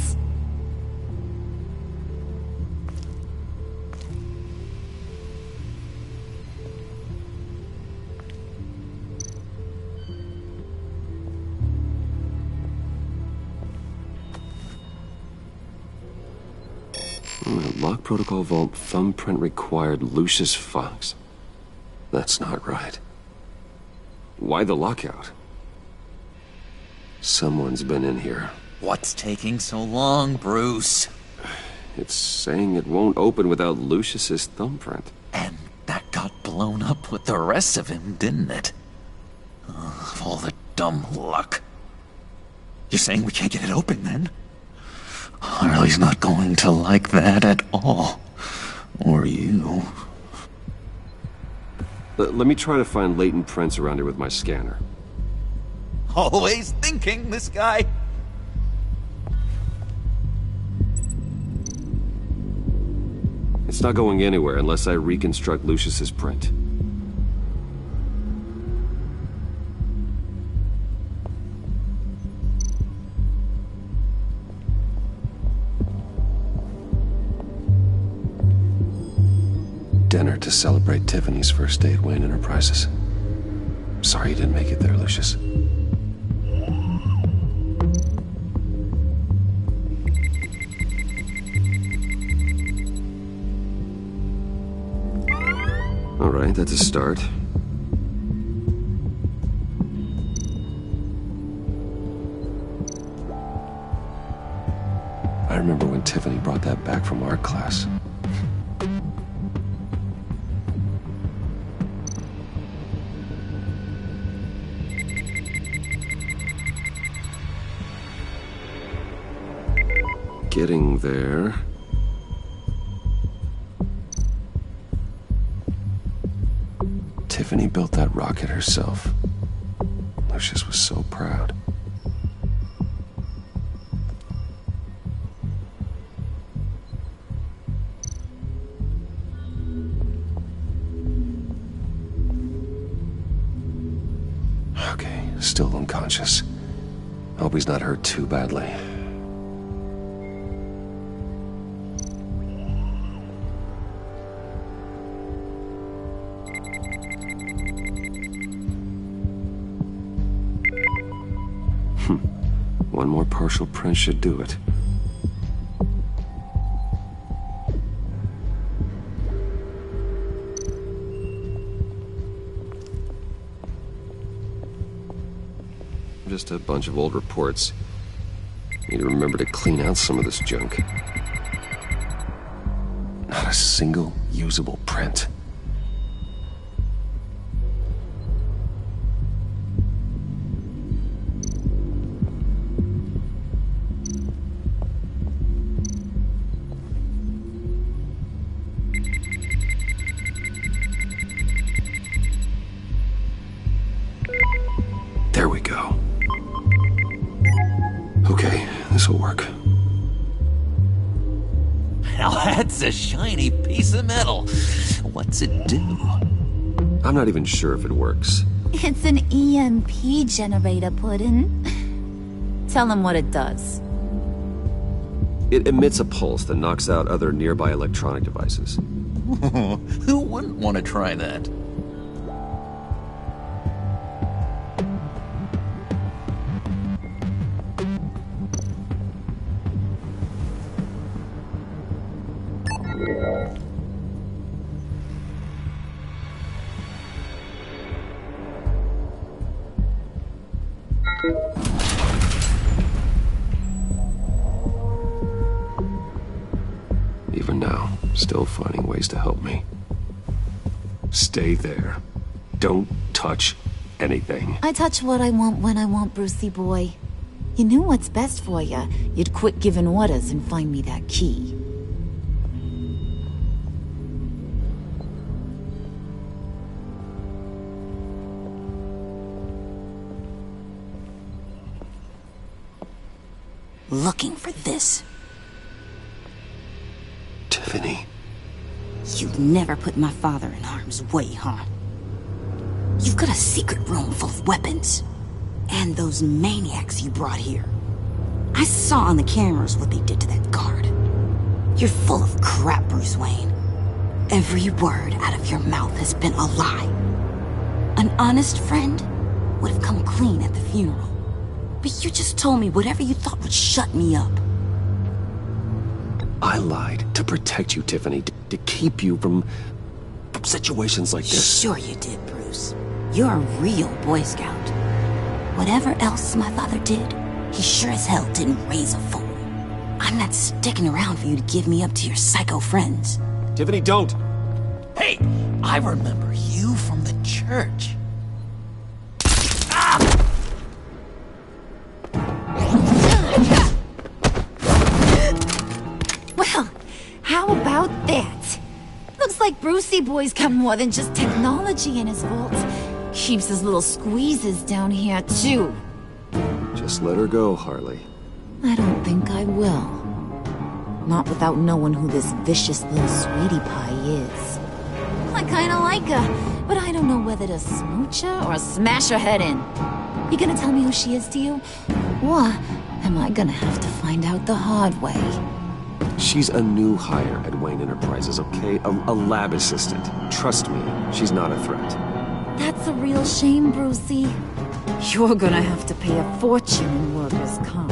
[SPEAKER 1] Lock protocol vault thumbprint required Lucius Fox. That's not right. Why the lockout? Someone's been in here.
[SPEAKER 13] What's taking so long, Bruce?
[SPEAKER 1] It's saying it won't open without Lucius's thumbprint.
[SPEAKER 13] And that got blown up with the rest of him, didn't it? Of all the dumb luck. You're saying we can't get it open, then? Harley's not going to like that at all. Or you.
[SPEAKER 1] Let me try to find latent prints around here with my scanner.
[SPEAKER 13] Always thinking, this guy.
[SPEAKER 1] It's not going anywhere unless I reconstruct Lucius's print. Dinner to celebrate Tiffany's first day at Wayne Enterprises. Sorry you didn't make it there, Lucius. All right, that's a start. I remember when Tiffany brought that back from art class. Getting there. Tiffany built that rocket herself. Lucius was so proud. Okay, still unconscious. Hope he's not hurt too badly. One more partial print should do it. Just a bunch of old reports. Need to remember to clean out some of this junk. Not a single usable print. There we go. Okay, this'll work.
[SPEAKER 13] Now that's a shiny piece of metal. What's it do?
[SPEAKER 1] I'm not even sure if it works.
[SPEAKER 15] It's an EMP generator, Puddin'. Tell him what it does.
[SPEAKER 1] It emits a pulse that knocks out other nearby electronic devices.
[SPEAKER 13] Who wouldn't want to try that?
[SPEAKER 1] Even now, still finding ways to help me. Stay there. Don't touch anything.
[SPEAKER 15] I touch what I want when I want, Brucey boy. You knew what's best for you. You'd quit giving orders and find me that key. Looking for this.
[SPEAKER 1] Tiffany.
[SPEAKER 15] You'd never put my father in harm's way, huh? You've got a secret room full of weapons. And those maniacs you brought here. I saw on the cameras what they did to that guard. You're full of crap, Bruce Wayne. Every word out of your mouth has been a lie. An honest friend would have come clean at the funeral. But you just told me whatever you thought would shut me up.
[SPEAKER 1] I lied to protect you, Tiffany, to keep you from situations like this.
[SPEAKER 15] Sure you did, Bruce. You're a real Boy Scout. Whatever else my father did, he sure as hell didn't raise a fool. I'm not sticking around for you to give me up to your psycho friends.
[SPEAKER 1] Tiffany, don't!
[SPEAKER 13] Hey, I remember you from the church.
[SPEAKER 15] Well, how about that? Looks like Brucey Boy's got more than just technology in his vault. Keeps his little squeezes down here, too.
[SPEAKER 1] Just let her go, Harley.
[SPEAKER 15] I don't think I will. Not without knowing who this vicious little sweetie pie is. I kinda like her, but I don't know whether to smooch her or smash her head in. You gonna tell me who she is to you? Or am I gonna have to find out the hard way?
[SPEAKER 1] She's a new hire at Wayne Enterprises, okay? A lab assistant. Trust me, she's not a threat.
[SPEAKER 15] That's a real shame, Brucey. You're gonna have to pay a fortune in workers' comp.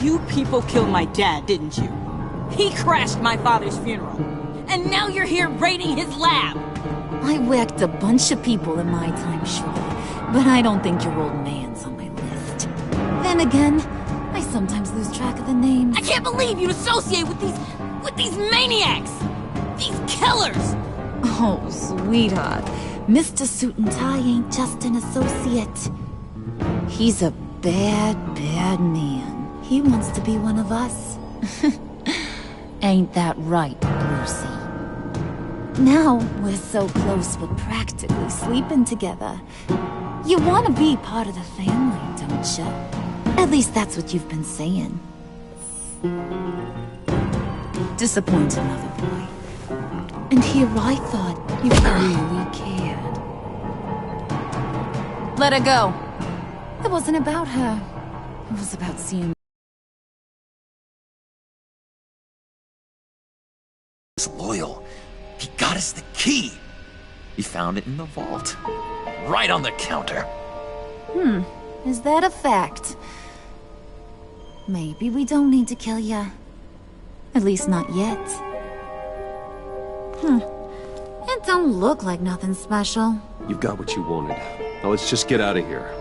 [SPEAKER 17] You people killed my dad, didn't you? He crashed my father's funeral. And now you're here raiding his lab!
[SPEAKER 15] I whacked a bunch of people in my time, sure. But I don't think your old man's on my list. Then again, I sometimes lose track of the names.
[SPEAKER 17] I can't believe you'd associate with these maniacs! These killers!
[SPEAKER 15] Oh, sweetheart. Mr. Suit and Tie ain't just an associate. He's a bad, bad man. He wants to be one of us. Ain't that right, Brucey? Now we're so close we're practically sleeping together. You want to be part of the family, don't you? At least that's what you've been saying. Disappoint another boy. And here I thought you really cared. Let her go. It wasn't about her. It was about seeing...
[SPEAKER 13] He's loyal. He got us the key. He found it in the vault. Right on the counter.
[SPEAKER 15] Is that a fact? Maybe we don't need to kill ya. At least not yet. It don't look like nothing special.
[SPEAKER 1] You've got what you wanted. Now let's just get out of here.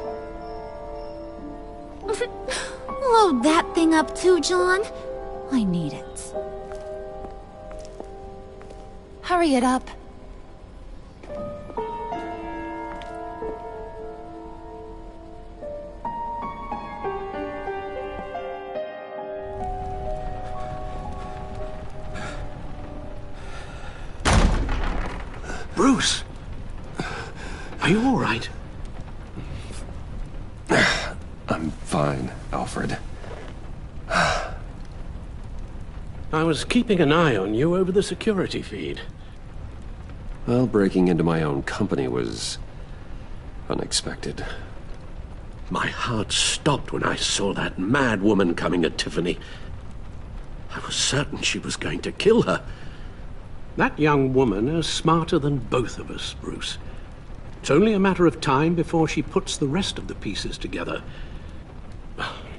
[SPEAKER 15] Load that thing up too, John. I need it. Hurry it up.
[SPEAKER 12] Bruce! Are you all right?
[SPEAKER 1] I'm fine, Alfred.
[SPEAKER 12] I was keeping an eye on you over the security feed.
[SPEAKER 1] Well, breaking into my own company was unexpected.
[SPEAKER 10] My heart stopped when I saw that mad woman coming at Tiffany. I was certain she was going to kill her.
[SPEAKER 12] That young woman is smarter than both of us, Bruce. It's only a matter of time before she puts the rest of the pieces together.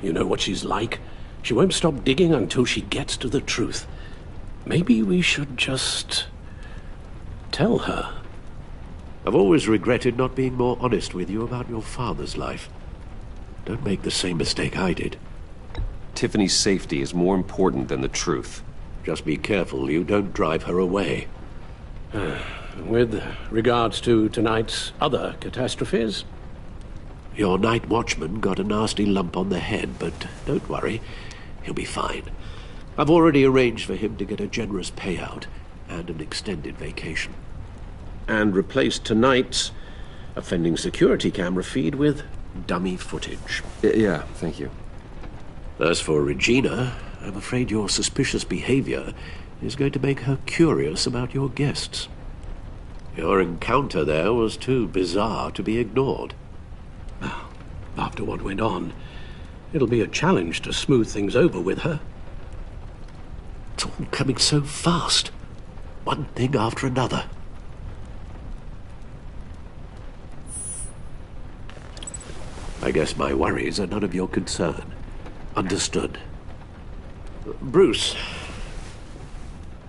[SPEAKER 12] You know what she's like. She won't stop digging until she gets to the truth. Maybe we should just tell her.
[SPEAKER 10] I've always regretted not being more honest with you about your father's life. Don't make the same mistake I did.
[SPEAKER 1] Tiffany's safety is more important than the truth.
[SPEAKER 10] Just be careful you don't drive her away.
[SPEAKER 12] With regards to tonight's other catastrophes?
[SPEAKER 10] Your night watchman got a nasty lump on the head, but don't worry, he'll be fine. I've already arranged for him to get a generous payout and an extended vacation.
[SPEAKER 12] And replaced tonight's offending security camera feed with dummy footage.
[SPEAKER 1] Yeah, thank you.
[SPEAKER 10] As for Regina, I'm afraid your suspicious behavior is going to make her curious about your guests. Your encounter there was too bizarre to be ignored.
[SPEAKER 12] Well, after what went on, it'll be a challenge to smooth things over with her.
[SPEAKER 10] It's all coming so fast. One thing after another. I guess my worries are none of your concern. Understood. Bruce.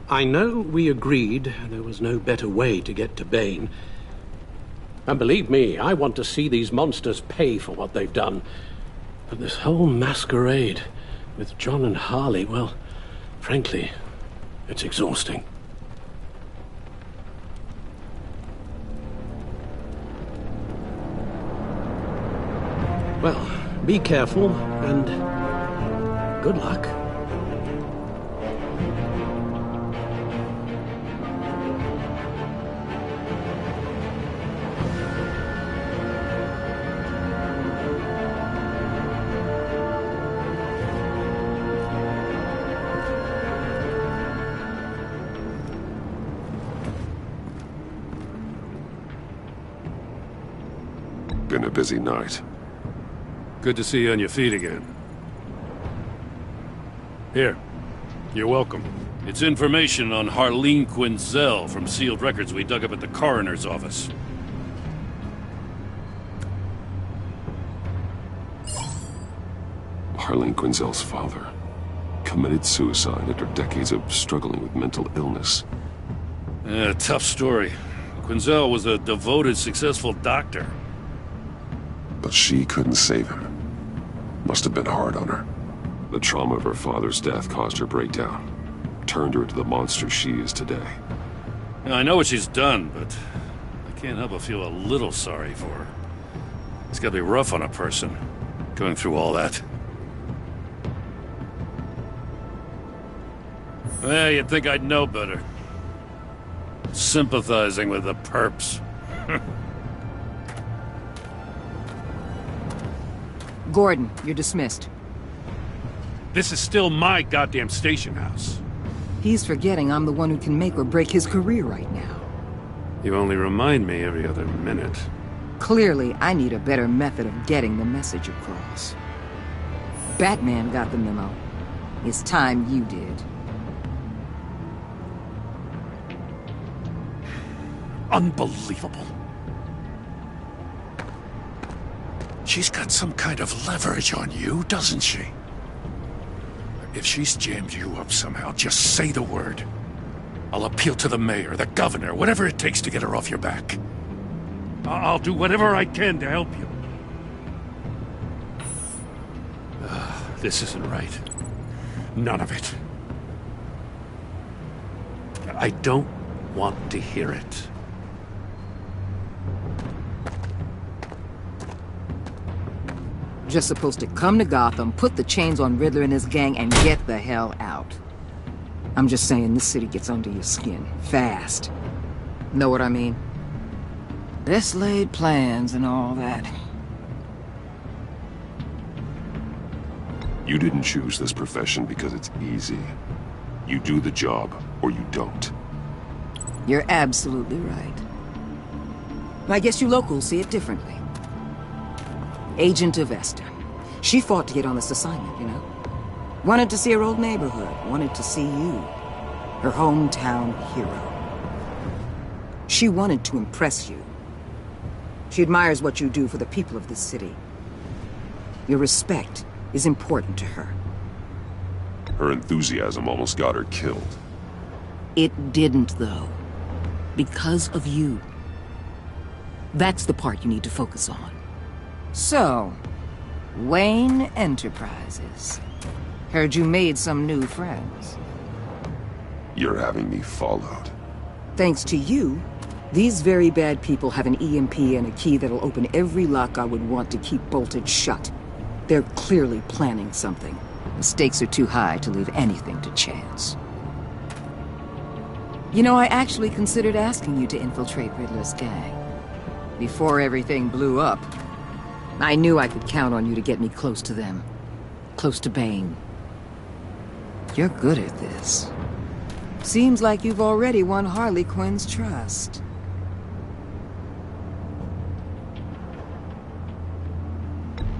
[SPEAKER 12] I know we agreed there was no better way to get to Bane. And believe me, I want to see these monsters pay for what they've done. But this whole masquerade with John and Harley, well, frankly, it's exhausting. Well, be careful, and good luck.
[SPEAKER 1] Been a busy night.
[SPEAKER 3] Good to see you on your feet again. Here. You're welcome. It's information on Harleen Quinzel from sealed records we dug up at the coroner's office.
[SPEAKER 1] Harleen Quinzel's father committed suicide after decades of struggling with mental illness.
[SPEAKER 3] Tough story. Quinzel was a devoted, successful doctor.
[SPEAKER 1] But she couldn't save him. Must have been hard on her. The trauma of her father's death caused her breakdown. Turned her into the monster she is today.
[SPEAKER 3] Now, I know what she's done, but I can't help but feel a little sorry for her. It's gotta be rough on a person, going through all that. Well, you'd think I'd know better. Sympathizing with the perps.
[SPEAKER 2] Gordon, you're dismissed.
[SPEAKER 3] This is still my goddamn station house.
[SPEAKER 2] He's forgetting I'm the one who can make or break his career right now.
[SPEAKER 3] You only remind me every other minute.
[SPEAKER 2] Clearly, I need a better method of getting the message across. Batman got the memo. It's time you did.
[SPEAKER 3] Unbelievable. She's got some kind of leverage on you, doesn't she? If she's jammed you up somehow, just say the word. I'll appeal to the mayor, the governor, whatever it takes to get her off your back. I'll do whatever I can to help you. This isn't right. None of it. I don't want to hear it.
[SPEAKER 2] Just supposed to come to Gotham, put the chains on Riddler and his gang, and get the hell out. I'm just saying, this city gets under your skin. Fast. Know what I mean? Best laid plans and all that.
[SPEAKER 1] You didn't choose this profession because it's easy. You do the job, or you don't.
[SPEAKER 2] You're absolutely right. I guess you locals see it differently. Agent Avesta. She fought to get on this assignment, you know? Wanted to see her old neighborhood. Wanted to see you. Her hometown hero. She wanted to impress you. She admires what you do for the people of this city. Your respect is important to her.
[SPEAKER 1] Her enthusiasm almost got her killed.
[SPEAKER 2] It didn't, though. Because of you. That's the part you need to focus on. So, Wayne Enterprises. Heard you made some new friends.
[SPEAKER 1] You're having me followed.
[SPEAKER 2] Thanks to you, these very bad people have an EMP and a key that'll open every lock I would want to keep bolted shut. They're clearly planning something. The stakes are too high to leave anything to chance. You know, I actually considered asking you to infiltrate Riddler's gang. Before everything blew up, I knew I could count on you to get me close to them. Close to Bane. You're good at this. Seems like you've already won Harley Quinn's trust.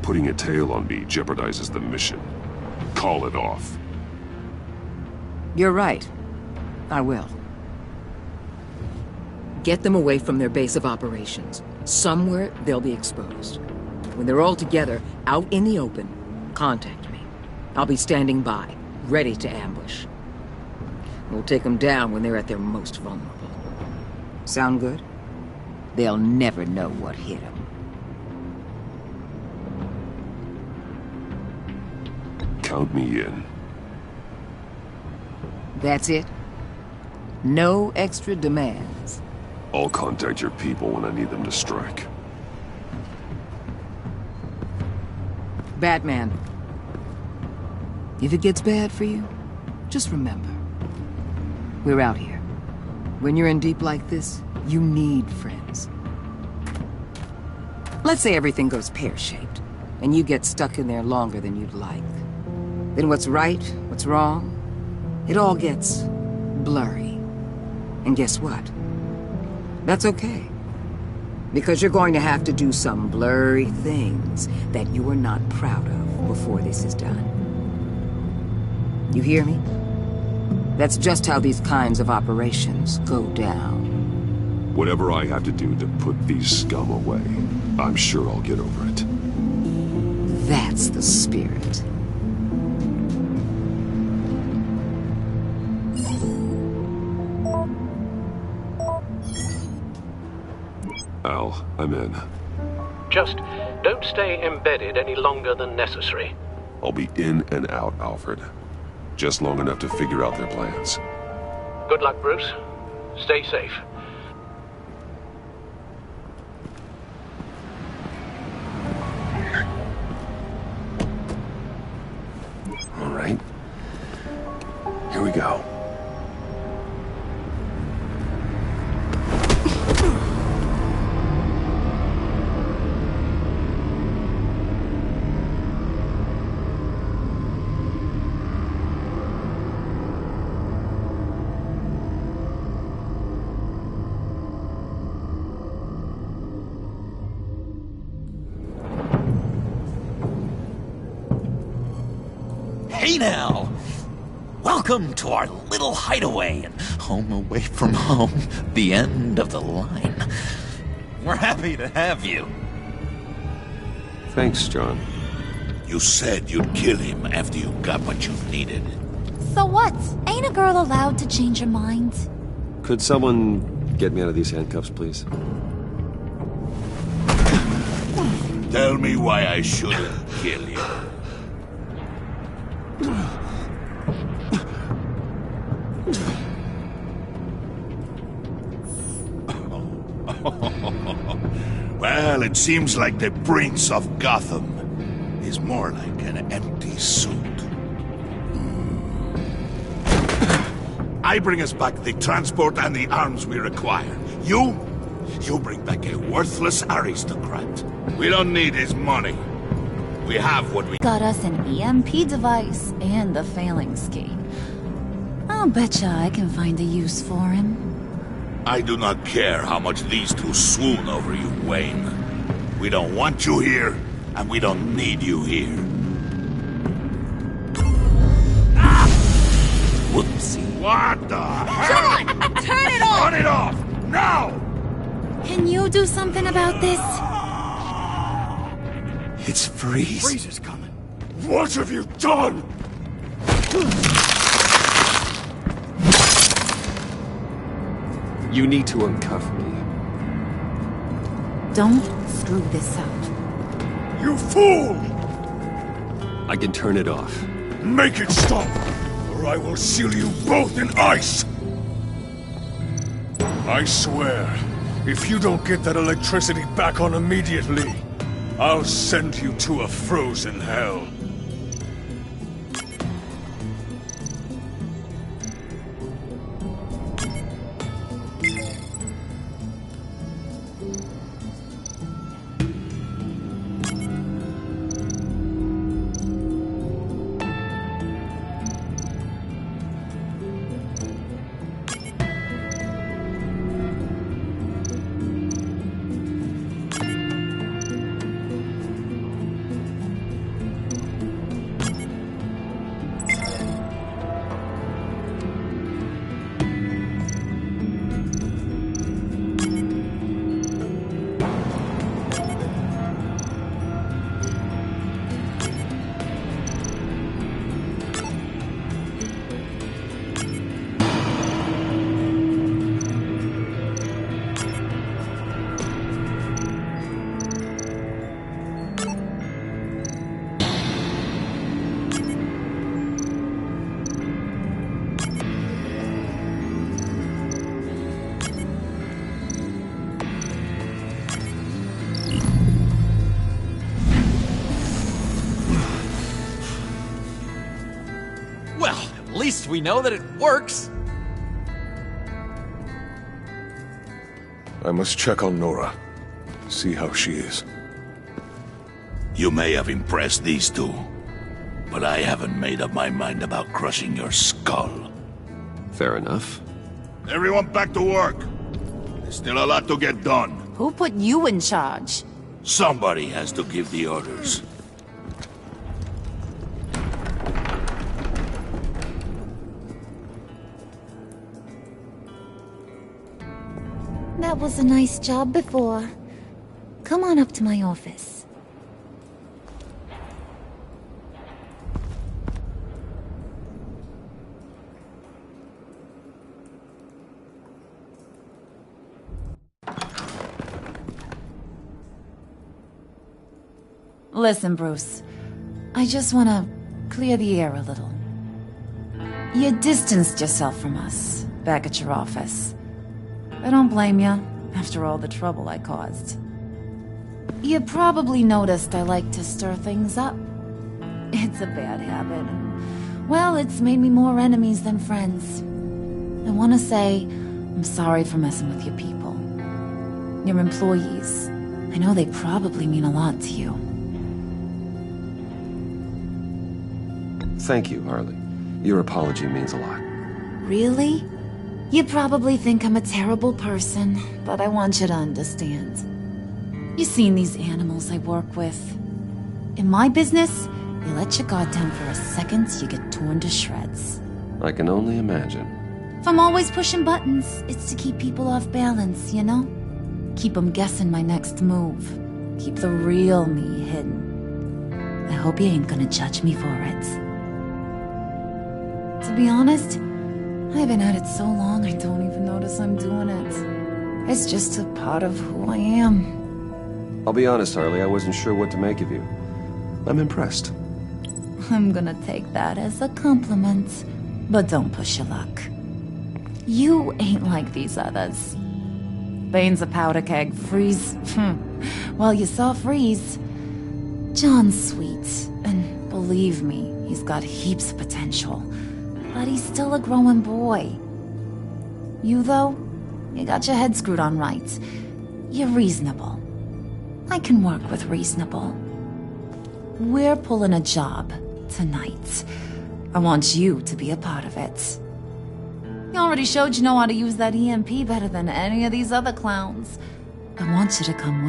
[SPEAKER 1] Putting a tail on me jeopardizes the mission. Call it off.
[SPEAKER 2] You're right. I will. Get them away from their base of operations. Somewhere they'll be exposed. When they're all together, out in the open, contact me. I'll be standing by, ready to ambush. We'll take them down when they're at their most vulnerable. Sound good? They'll never know what hit them.
[SPEAKER 1] Count me in.
[SPEAKER 2] That's it? No extra demands?
[SPEAKER 1] I'll contact your people when I need them to strike.
[SPEAKER 2] Batman. If it gets bad for you, just remember. We're out here. When you're in deep like this, you need friends. Let's say everything goes pear-shaped, and you get stuck in there longer than you'd like. Then what's right, what's wrong, it all gets blurry. And guess what? That's okay. Because you're going to have to do some blurry things that you are not proud of before this is done. You hear me? That's just how these kinds of operations go down.
[SPEAKER 1] Whatever I have to do to put these scum away, I'm sure I'll get over it.
[SPEAKER 2] That's the spirit.
[SPEAKER 1] Al, I'm in.
[SPEAKER 12] Just don't stay embedded any longer than necessary.
[SPEAKER 1] I'll be in and out, Alfred. Just long enough to figure out their plans.
[SPEAKER 12] Good luck, Bruce. Stay safe.
[SPEAKER 1] All right. Here we go.
[SPEAKER 13] Hey now! Welcome to our little hideaway and home away from home, the end of the line. We're happy to have you.
[SPEAKER 1] Thanks, John.
[SPEAKER 9] You said you'd kill him after you got what you needed.
[SPEAKER 15] So what? Ain't a girl allowed to change her mind?
[SPEAKER 1] Could someone get me out of these handcuffs, please?
[SPEAKER 9] Tell me why I shouldn't kill you. Well, it seems like the Prince of Gotham is more like an empty suit. I bring us back the transport and the arms we require. You bring back a worthless aristocrat. We don't need his money. We have what we...
[SPEAKER 15] Got us an EMP device and the failing ski. I'll betcha I can find a use for him.
[SPEAKER 9] I do not care how much these two swoon over you, Wayne. We don't want you here, and we don't need you here.
[SPEAKER 13] Whoopsie.
[SPEAKER 9] What the hell?
[SPEAKER 15] John! Turn it off!
[SPEAKER 9] Turn it off! Now!
[SPEAKER 15] Can you do something about this?
[SPEAKER 1] It's Freeze.
[SPEAKER 3] Freeze is coming. What have you done?
[SPEAKER 1] You need to uncuff me.
[SPEAKER 15] Don't screw this up.
[SPEAKER 3] You fool!
[SPEAKER 1] I can turn it off.
[SPEAKER 3] Make it stop, or I will seal you both in ice! I swear, if you don't get that electricity back on immediately, I'll send you to a frozen hell.
[SPEAKER 18] At least we know that it works.
[SPEAKER 3] I must check on Nora. See how she is.
[SPEAKER 9] You may have impressed these two, but I haven't made up my mind about crushing your skull.
[SPEAKER 1] Fair enough.
[SPEAKER 9] Everyone back to work. There's still a lot to get done.
[SPEAKER 17] Who put you in charge?
[SPEAKER 9] Somebody has to give the orders.
[SPEAKER 15] That was a nice job before. Come on up to my office.
[SPEAKER 17] Listen, Bruce. I just want to clear the air a little. You distanced yourself from us back at your office. I don't blame you, after all the trouble I caused. You probably noticed I like to stir things up. It's a bad habit. Well, it's made me more enemies than friends. I want to say I'm sorry for messing with your people. Your employees. I know they probably mean a lot to you.
[SPEAKER 1] Thank you, Harley. Your apology means a lot.
[SPEAKER 17] Really? You probably think I'm a terrible person, but I want you to understand. You've seen these animals I work with. In my business, you let your guard down for a second, you get torn to shreds.
[SPEAKER 1] I can only imagine.
[SPEAKER 17] If I'm always pushing buttons, it's to keep people off balance, you know? Keep them guessing my next move. Keep the real me hidden. I hope you ain't gonna judge me for it. To be honest, I've been at it so long I don't even notice I'm doing it. It's just a part of who I am.
[SPEAKER 1] I'll be honest, Harley, I wasn't sure what to make of you. I'm impressed.
[SPEAKER 17] I'm gonna take that as a compliment, but don't push your luck. You ain't like these others. Bane's a powder keg, Freeze. Well, you saw Freeze. John's sweet, and believe me, he's got heaps of potential. But he's still a growing boy. You, though, you got your head screwed on right. You're reasonable. I can work with reasonable. We're pulling a job tonight. I want you to be a part of it. You already showed you know how to use that EMP better than any of these other clowns. I want you to come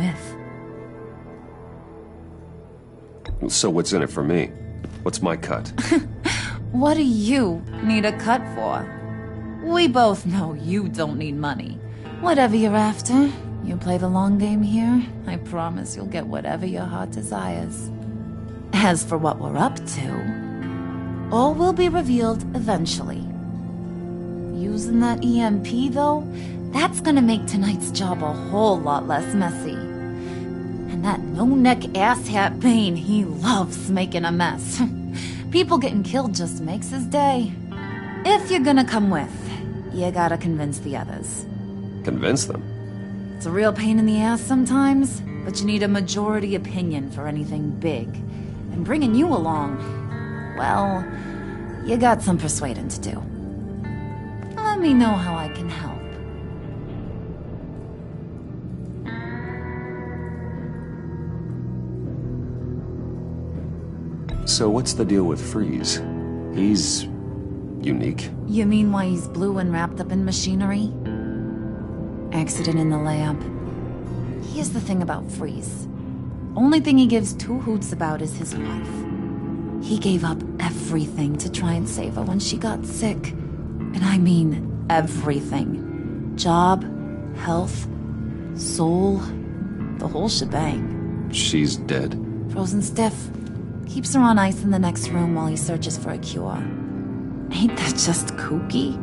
[SPEAKER 17] with.
[SPEAKER 1] So what's in it for me? What's my cut?
[SPEAKER 17] What do you need a cut for? We both know you don't need money. Whatever you're after, you play the long game here, I promise you'll get whatever your heart desires. As for what we're up to, all will be revealed eventually. Using that EMP, though, that's gonna make tonight's job a whole lot less messy. And that no-neck asshat Bane, he loves making a mess. People getting killed just makes his day. If you're gonna come with, you gotta convince the others.
[SPEAKER 1] Convince them?
[SPEAKER 17] It's a real pain in the ass sometimes, but you need a majority opinion for anything big. And bringing you along, well, you got some persuading to do. Let me know how I can help.
[SPEAKER 1] So what's the deal with Freeze? He's unique.
[SPEAKER 17] You mean why he's blue and wrapped up in machinery? Accident in the lab. Here's the thing about Freeze. Only thing he gives two hoots about is his wife. He gave up everything to try and save her when she got sick. And I mean everything. Job, health, soul, the whole shebang.
[SPEAKER 1] She's dead?
[SPEAKER 17] Frozen stiff. Keeps her on ice in the next room while he searches for a cure. Ain't that just kooky?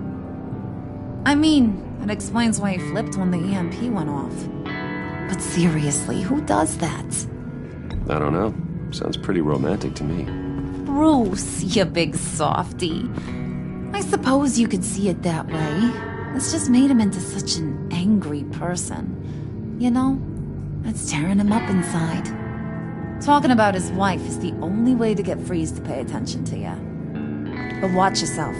[SPEAKER 17] I mean, it explains why he flipped when the EMP went off. But seriously, who does that?
[SPEAKER 1] I don't know. Sounds pretty romantic to me.
[SPEAKER 17] Bruce, you big softy. I suppose you could see it that way. It's just made him into such an angry person. You know, it's tearing him up inside. Talking about his wife is the only way to get Freeze to pay attention to you. But watch yourself.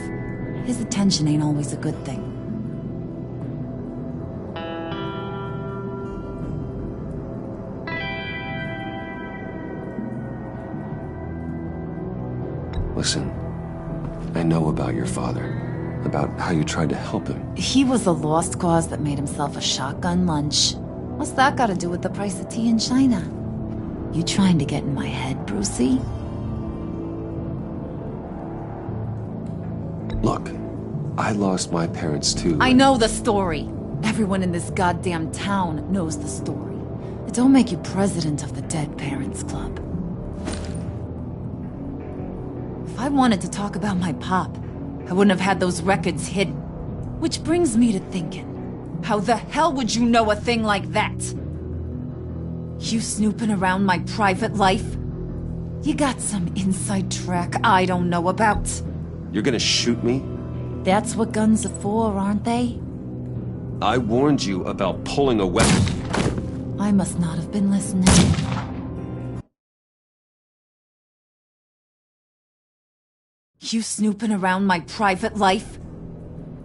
[SPEAKER 17] His attention ain't always a good thing.
[SPEAKER 1] Listen, I know about your father. About how you tried to help him.
[SPEAKER 17] He was a lost cause that made himself a shotgun lunch. What's that got to do with the price of tea in China? You trying to get in my head, Brucey?
[SPEAKER 1] Look, I lost my parents too.
[SPEAKER 17] I know the story. Everyone in this goddamn town knows the story. It don't make you president of the Dead Parents Club. If I wanted to talk about my pop, I wouldn't have had those records hidden. Which brings me to thinking, how the hell would you know a thing like that? You snooping around my private life? You got some inside track I don't know about.
[SPEAKER 1] You're gonna shoot me?
[SPEAKER 17] That's what guns are for, aren't they?
[SPEAKER 1] I warned you about pulling a weapon.
[SPEAKER 17] I must not have been listening. You snooping around my private life?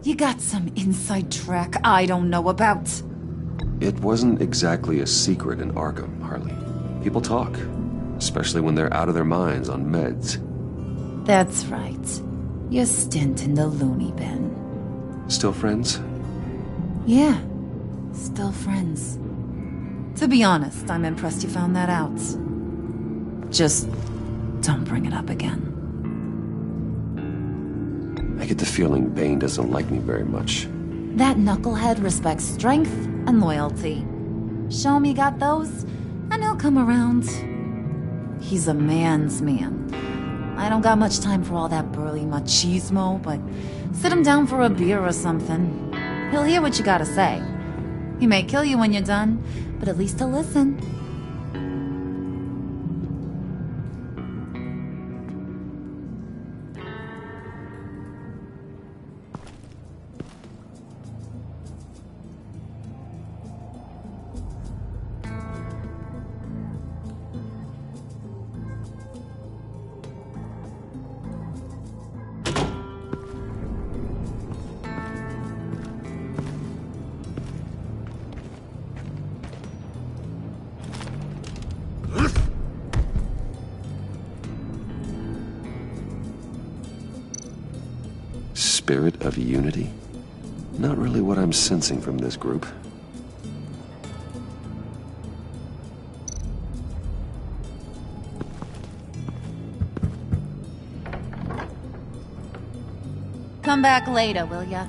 [SPEAKER 17] You got some inside track I don't know about.
[SPEAKER 1] It wasn't exactly a secret in Arkham, Harley. People talk, especially when they're out of their minds on meds.
[SPEAKER 17] That's right. Your stint in the loony bin.
[SPEAKER 1] Still friends?
[SPEAKER 17] Yeah, still friends. To be honest, I'm impressed you found that out. Just don't bring it up again.
[SPEAKER 1] I get the feeling Bane doesn't like me very much.
[SPEAKER 17] That knucklehead respects strength and loyalty. Show him you got those, and he'll come around. He's a man's man. I don't got much time for all that burly machismo, but sit him down for a beer or something. He'll hear what you gotta say. He may kill you when you're done, but at least he'll listen.
[SPEAKER 1] Spirit of unity? Not really what I'm sensing from this group.
[SPEAKER 17] Come back later, will ya?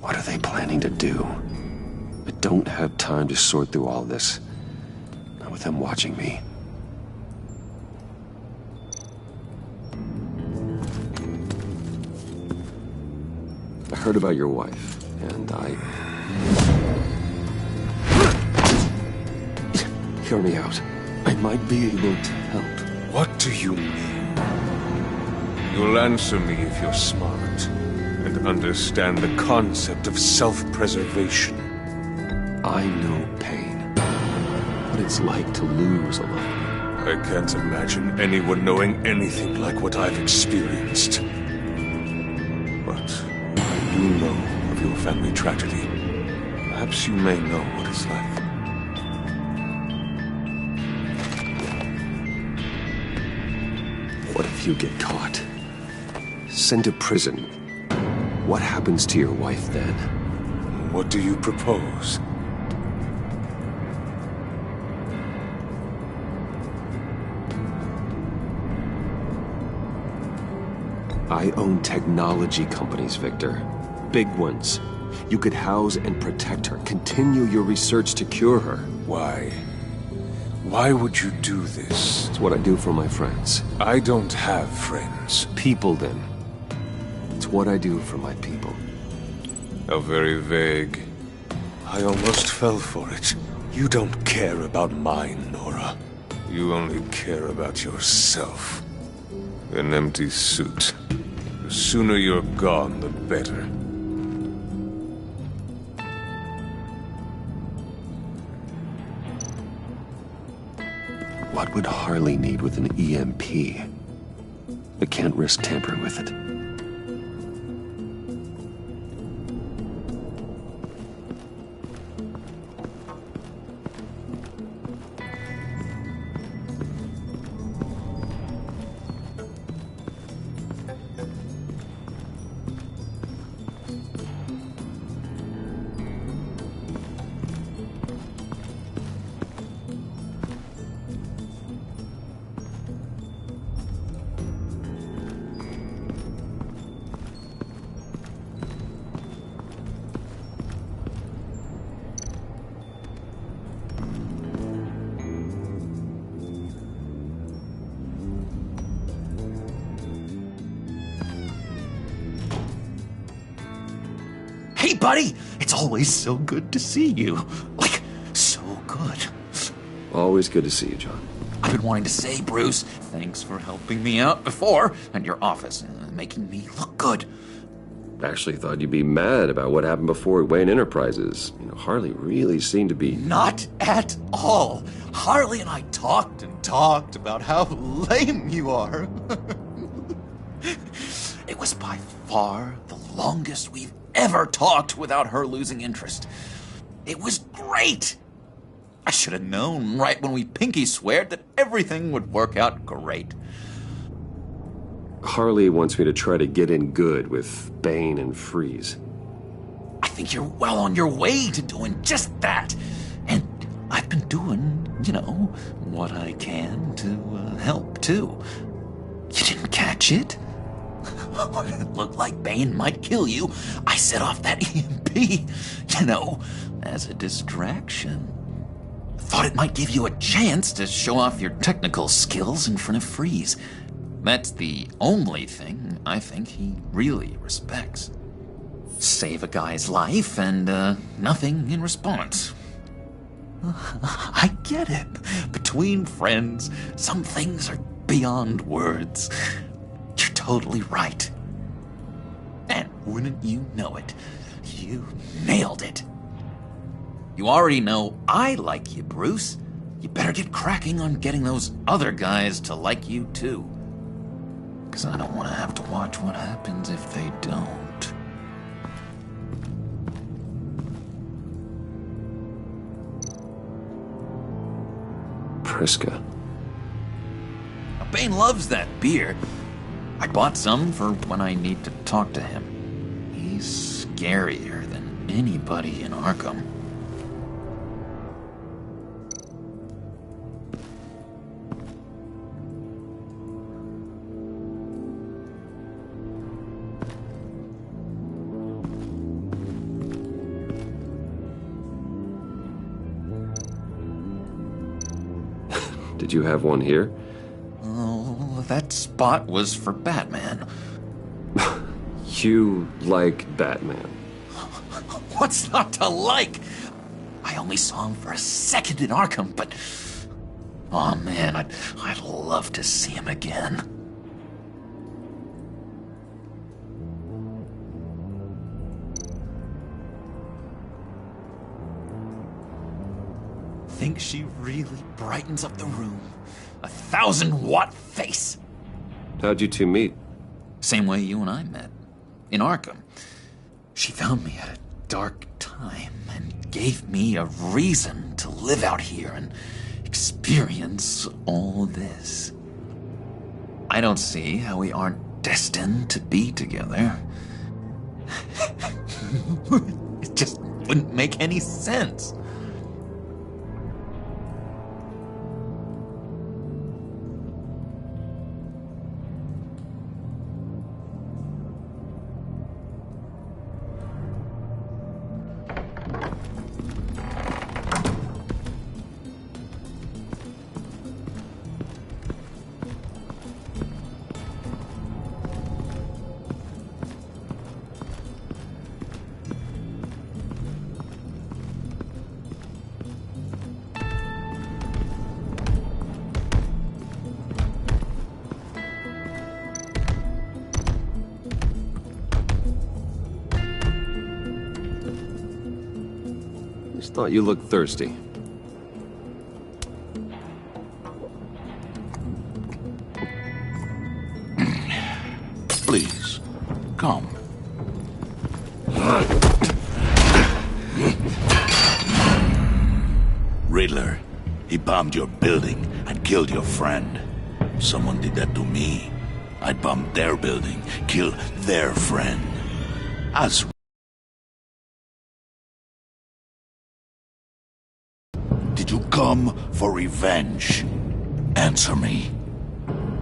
[SPEAKER 1] What are they planning to do? I don't have time to sort through all this. Not with them watching me. I heard about your wife, and Hear me out. I might be able to help.
[SPEAKER 19] What do you mean? You'll answer me if you're smart and understand the concept of self-preservation.
[SPEAKER 1] I know pain. What it's like to lose a loved one.
[SPEAKER 19] I can't imagine anyone knowing anything like what I've experienced. But I do know of your family tragedy. Perhaps you may know what it's like.
[SPEAKER 1] What if you get caught? Sent to prison? What happens to your wife then?
[SPEAKER 19] What do you propose?
[SPEAKER 1] I own technology companies, Victor. Big ones. You could house and protect her. Continue your research to cure her.
[SPEAKER 19] Why? Why would you do this?
[SPEAKER 1] It's what I do for my friends.
[SPEAKER 19] I don't have friends.
[SPEAKER 1] People, then. It's what I do for my people.
[SPEAKER 19] How very vague. I almost fell for it. You don't care about mine, Nora. You only care about yourself. An empty suit. The sooner you're gone, the better.
[SPEAKER 1] What would Harley need with an EMP? I can't risk tampering with it.
[SPEAKER 13] Hey, buddy! It's always so good to see you. Like, so good.
[SPEAKER 1] Always good to see you, John.
[SPEAKER 13] I've been wanting to say, Bruce, thanks for helping me out before, and your office, making me look good.
[SPEAKER 1] I actually thought you'd be mad about what happened before at Wayne Enterprises. You know, Harley really seemed to be...
[SPEAKER 13] Not at all. Harley and I talked and talked about how lame you are. It was by far the longest we've ever talked without her losing interest. It was great. I should have known right when we pinky sweared that everything would work out great.
[SPEAKER 1] Harley wants me to try to get in good with Bane and Freeze.
[SPEAKER 13] I think you're well on your way to doing just that. And I've been doing, you know, what I can to help, too. You didn't catch it? When it looked like Bane might kill you, I set off that EMP, you know, as a distraction. Thought it might give you a chance to show off your technical skills in front of Freeze. That's the only thing I think he really respects. Save a guy's life and nothing in response. I get it. Between friends, some things are beyond words. You're totally right. And wouldn't you know it, you nailed it. You already know I like you, Bruce. You better get cracking on getting those other guys to like you too. Because I don't want to have to watch what happens if they don't.
[SPEAKER 1] Priska.
[SPEAKER 13] Bane loves that beer. I bought some for when I need to talk to him. He's scarier than anybody in Arkham.
[SPEAKER 1] Did you have one here?
[SPEAKER 13] Oh, that spot was for Batman.
[SPEAKER 1] You like Batman?
[SPEAKER 13] What's not to like? I only saw him for a second in Arkham, but... oh man, I'd love to see him again. Think she really brightens up the room. 1,000-watt face.
[SPEAKER 1] How'd you two meet?
[SPEAKER 13] Same way you and I met. In Arkham. She found me at a dark time and gave me a reason to live out here and experience all this. I don't see how we aren't destined to be together. It just wouldn't make any sense.
[SPEAKER 1] Thought you looked thirsty.
[SPEAKER 9] Please, come. Riddler, he bombed your building and killed your friend. Someone did that to me. I'd bomb their building, kill their friend. As did you come for revenge? Answer me,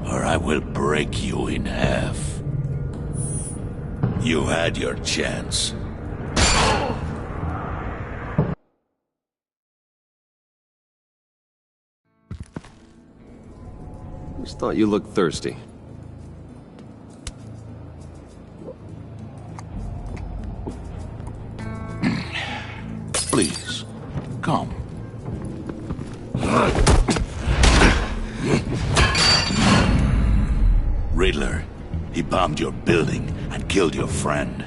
[SPEAKER 9] or I will break you in half. You had your chance.
[SPEAKER 1] Just thought you looked thirsty.
[SPEAKER 9] Please, come. Riddler, he bombed your building and killed your friend.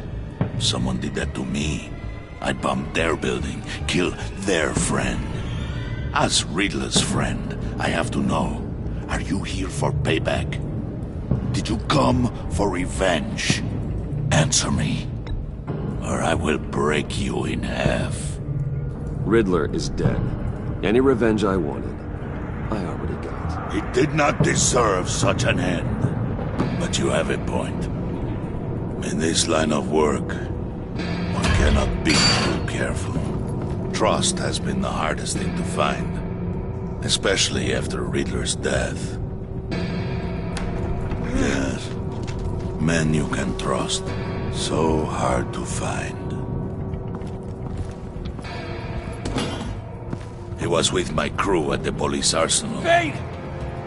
[SPEAKER 9] Someone did that to me. I'd bomb their building, kill their friend. As Riddler's friend, I have to know, are you here for payback? Did you come for revenge? Answer me, or I will break you in half.
[SPEAKER 1] Riddler is dead. Any revenge I wanted, I already got.
[SPEAKER 9] He did not deserve such an end. But you have a point. In this line of work, one cannot be too careful. Trust has been the hardest thing to find, especially after Riddler's death. Yes, men you can trust, so hard to find. He was with my crew at the police arsenal.
[SPEAKER 4] Bane!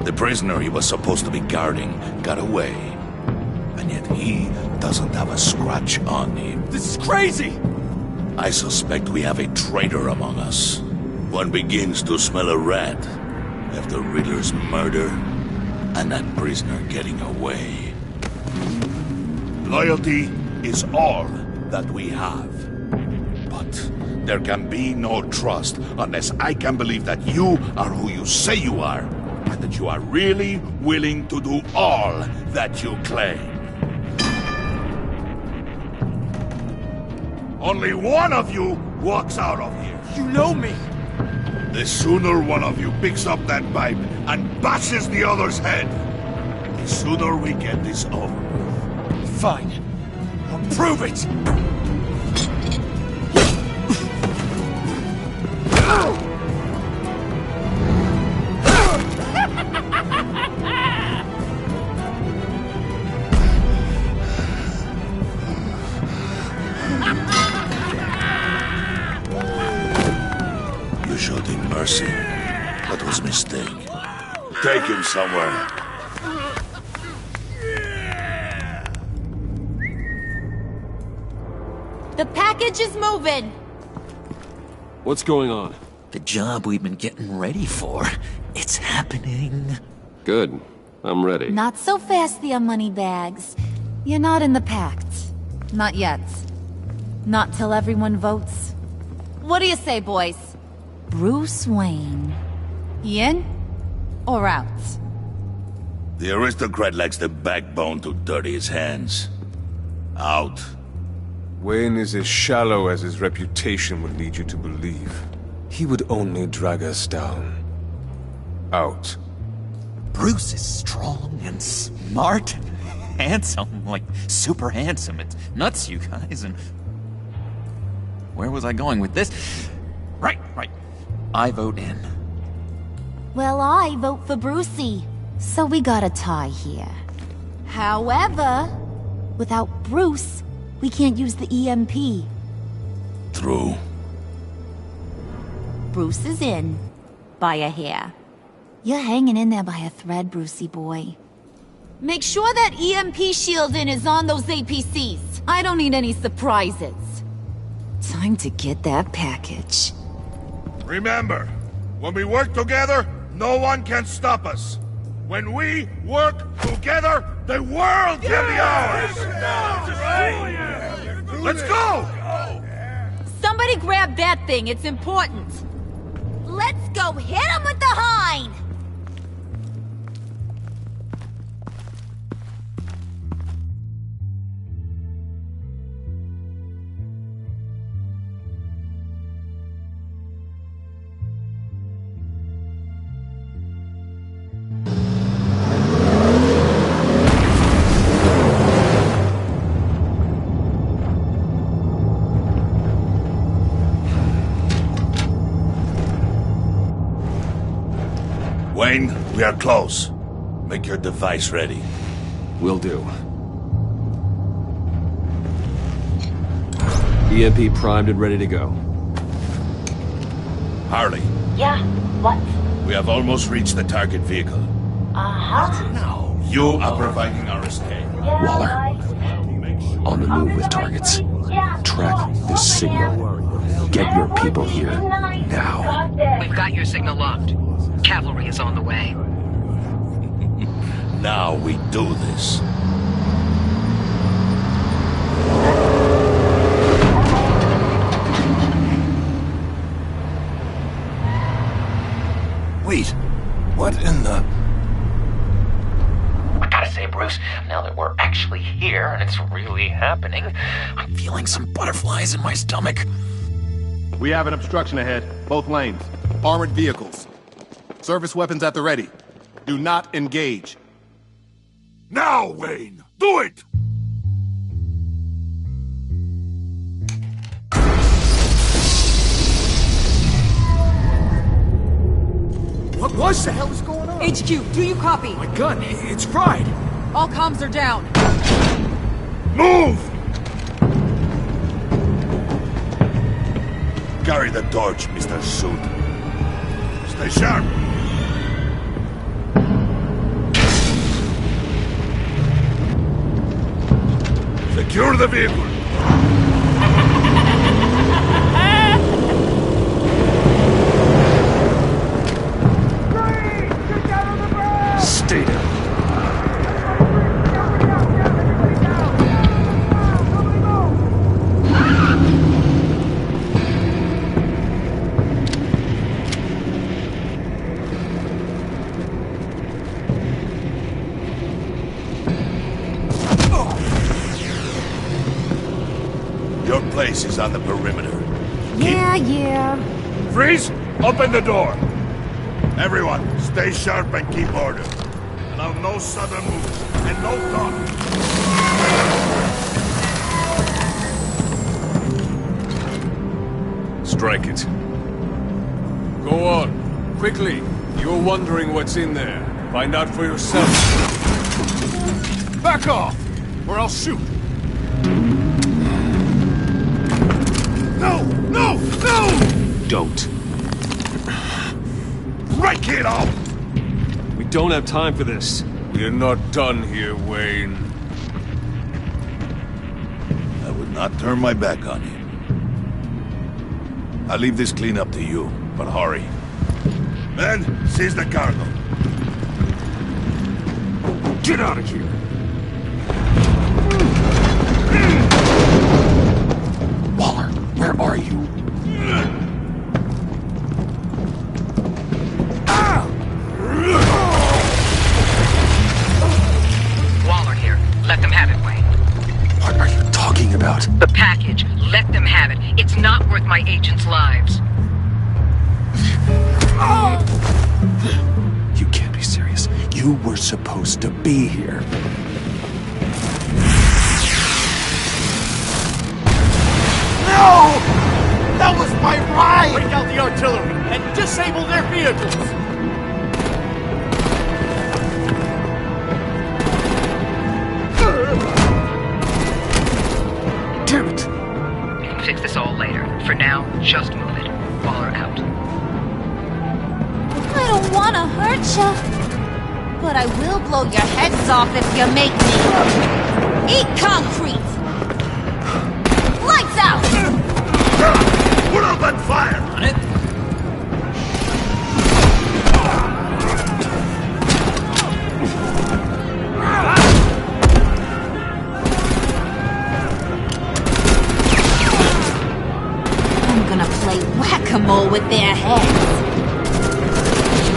[SPEAKER 9] The prisoner he was supposed to be guarding got away. And yet he doesn't have a scratch on him.
[SPEAKER 4] This is crazy!
[SPEAKER 9] I suspect we have a traitor among us. One begins to smell a rat after Riddler's murder. and that prisoner getting away. Loyalty is all that we have. But there can be no trust unless I can believe that you are who you say you are, and that you are really willing to do all that you claim. Only one of you walks out of here.
[SPEAKER 8] You know me!
[SPEAKER 9] The sooner one of you picks up that pipe and bashes the other's head, the sooner we get this over with.
[SPEAKER 8] Fine. I'll prove it!
[SPEAKER 9] You showed him mercy. That was a mistake. Take him somewhere.
[SPEAKER 15] The package is moving!
[SPEAKER 1] What's going on?
[SPEAKER 13] The job we've been getting ready for. It's happening.
[SPEAKER 1] Good. I'm ready.
[SPEAKER 17] Not so fast, the Moneybags. You're not in the pact. Not yet. Not till everyone votes. What do you say, boys? Bruce Wayne. In or out?
[SPEAKER 9] The aristocrat lacks the backbone to dirty his hands. Out.
[SPEAKER 19] Wayne is as shallow as his reputation would lead you to believe. He would only drag us down. Out.
[SPEAKER 13] Bruce is strong and smart and handsome, like super handsome. It's nuts, you guys, and... Where was I going with this? Right. I vote in.
[SPEAKER 15] Well, I vote for Brucey.
[SPEAKER 17] So we got a tie here.
[SPEAKER 15] However, without Bruce, we can't use the EMP.
[SPEAKER 9] True.
[SPEAKER 15] Bruce is in. By a hair.
[SPEAKER 17] You're hanging in there by a thread, Brucey boy.
[SPEAKER 15] Make sure that EMP shielding is on those APCs. I don't need any surprises.
[SPEAKER 17] Time to get that package.
[SPEAKER 9] Remember, when we work together, no one can stop us. When we work together, the world can be ours! Let's go!
[SPEAKER 15] Somebody grab that thing, it's important. Let's go hit him with the hind!
[SPEAKER 9] Wayne, we are close. Make your device ready.
[SPEAKER 1] Will do. EMP primed and ready to go.
[SPEAKER 9] Harley.
[SPEAKER 20] Yeah, what?
[SPEAKER 9] We have almost reached the target vehicle.
[SPEAKER 20] Uh-huh.
[SPEAKER 9] Now, you are providing our escape.
[SPEAKER 1] Waller. On the move with targets. Track this signal. Get your people here. Now.
[SPEAKER 2] We've got your signal locked. Cavalry is on the way.
[SPEAKER 9] Now we do this.
[SPEAKER 3] Wait, what in the...
[SPEAKER 13] I gotta say, Bruce, now that we're actually here and it's really happening, I'm feeling some butterflies in my stomach.
[SPEAKER 21] We have an obstruction ahead, both lanes. Armored vehicles. Service weapons at the ready. Do not engage.
[SPEAKER 9] Now, Wayne! Do it!
[SPEAKER 8] What the hell is going on?
[SPEAKER 2] HQ, do you copy?
[SPEAKER 8] My gun, it's fried.
[SPEAKER 2] All comms are down.
[SPEAKER 9] Move! Carry the torch, Mr. Suit. Stay sharp. Secure the vehicle.
[SPEAKER 1] Stay down.
[SPEAKER 9] bases on the perimeter.
[SPEAKER 15] Yeah.
[SPEAKER 9] Freeze! Open the door! Everyone, stay sharp and keep order. Allow no sudden moves, and no talk.
[SPEAKER 19] Strike it. Go on. Quickly. You're wondering what's in there. Find out for yourself.
[SPEAKER 21] Back off, or I'll shoot. No!
[SPEAKER 1] Don't.
[SPEAKER 9] Right, kiddo!
[SPEAKER 19] We don't have time for this. We're not done here, Wayne.
[SPEAKER 9] I would not turn my back on you. I'll leave this cleanup to you, but hurry. Men, seize the cargo.
[SPEAKER 1] Get out of here! Waller, where are you?
[SPEAKER 2] Waller here. Let them have it, Wayne.
[SPEAKER 1] What are you talking about?
[SPEAKER 2] The package. Let them have it. It's not worth my agents' lives.
[SPEAKER 1] You can't be serious. You were supposed to be here.
[SPEAKER 4] No! That was my ride! Break out the artillery and disable their vehicles!
[SPEAKER 1] Damn it!
[SPEAKER 2] You can fix this all later. For now, just move it. Waller out.
[SPEAKER 15] I don't want to hurt you, but I will blow your heads off if you make me. Eat concrete! Lights out!
[SPEAKER 9] Put up and fire!
[SPEAKER 18] On it.
[SPEAKER 15] I'm gonna play whack-a-mole with their heads.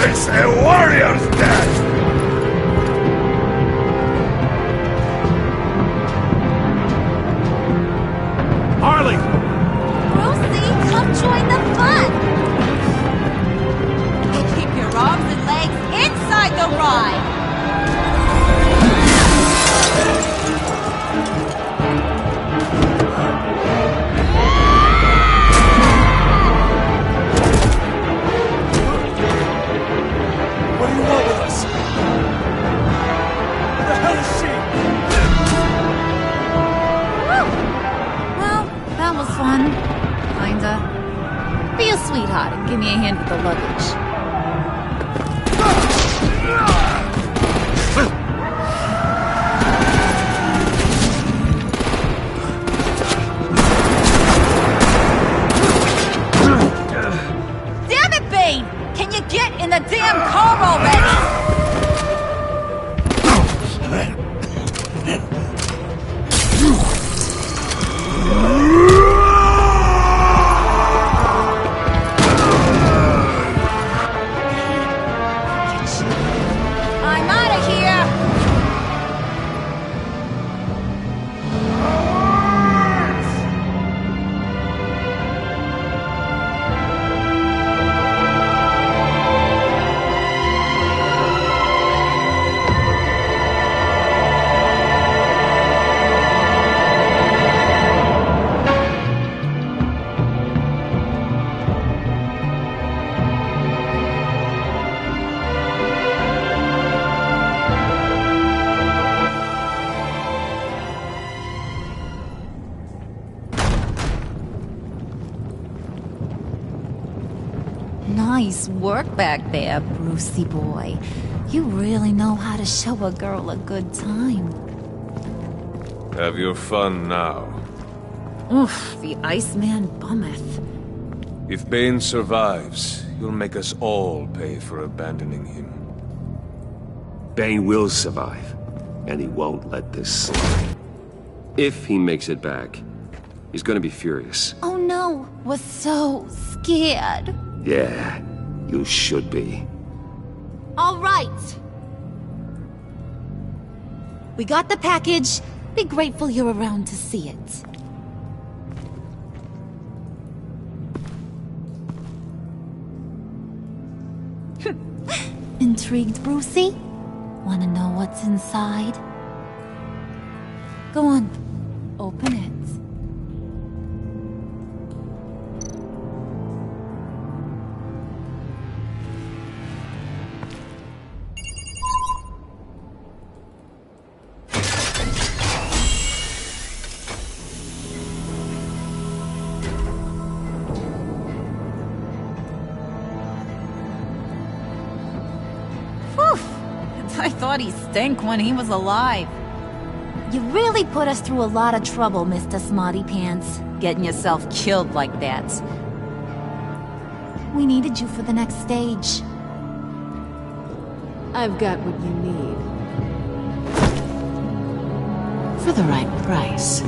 [SPEAKER 9] It's a warrior's death!
[SPEAKER 4] Harley!
[SPEAKER 15] Brucey, come join the fun! Keep your arms and legs inside the ride!
[SPEAKER 4] What do you want with us? Where the hell is she?
[SPEAKER 17] Well, that was fun. Kinda. Be a sweetheart and give me a hand with the luggage.
[SPEAKER 15] Damn it, Bane! Can you get in the damn car already? I'm out of here!
[SPEAKER 17] Nice work back there, Brucey boy. You really know how to show a girl a good time.
[SPEAKER 19] Have your fun now.
[SPEAKER 17] Oof, the Iceman bummeth.
[SPEAKER 19] If Bane survives, you'll make us all pay for abandoning him.
[SPEAKER 1] Bane will survive, and he won't let this slide. If he makes it back, he's gonna be furious.
[SPEAKER 15] Oh no, was so scared.
[SPEAKER 1] Yeah, you should be.
[SPEAKER 15] All right. We got the package. Be grateful you're around to see it. intrigued, Brucey? Wanna know what's inside? Go on, open it.
[SPEAKER 17] I thought he stank when he was alive.
[SPEAKER 15] You really put us through a lot of trouble, Mr. Smarty Pants.
[SPEAKER 17] Getting yourself killed like that.
[SPEAKER 15] We needed you for the next stage.
[SPEAKER 11] I've got what you need. For the right price.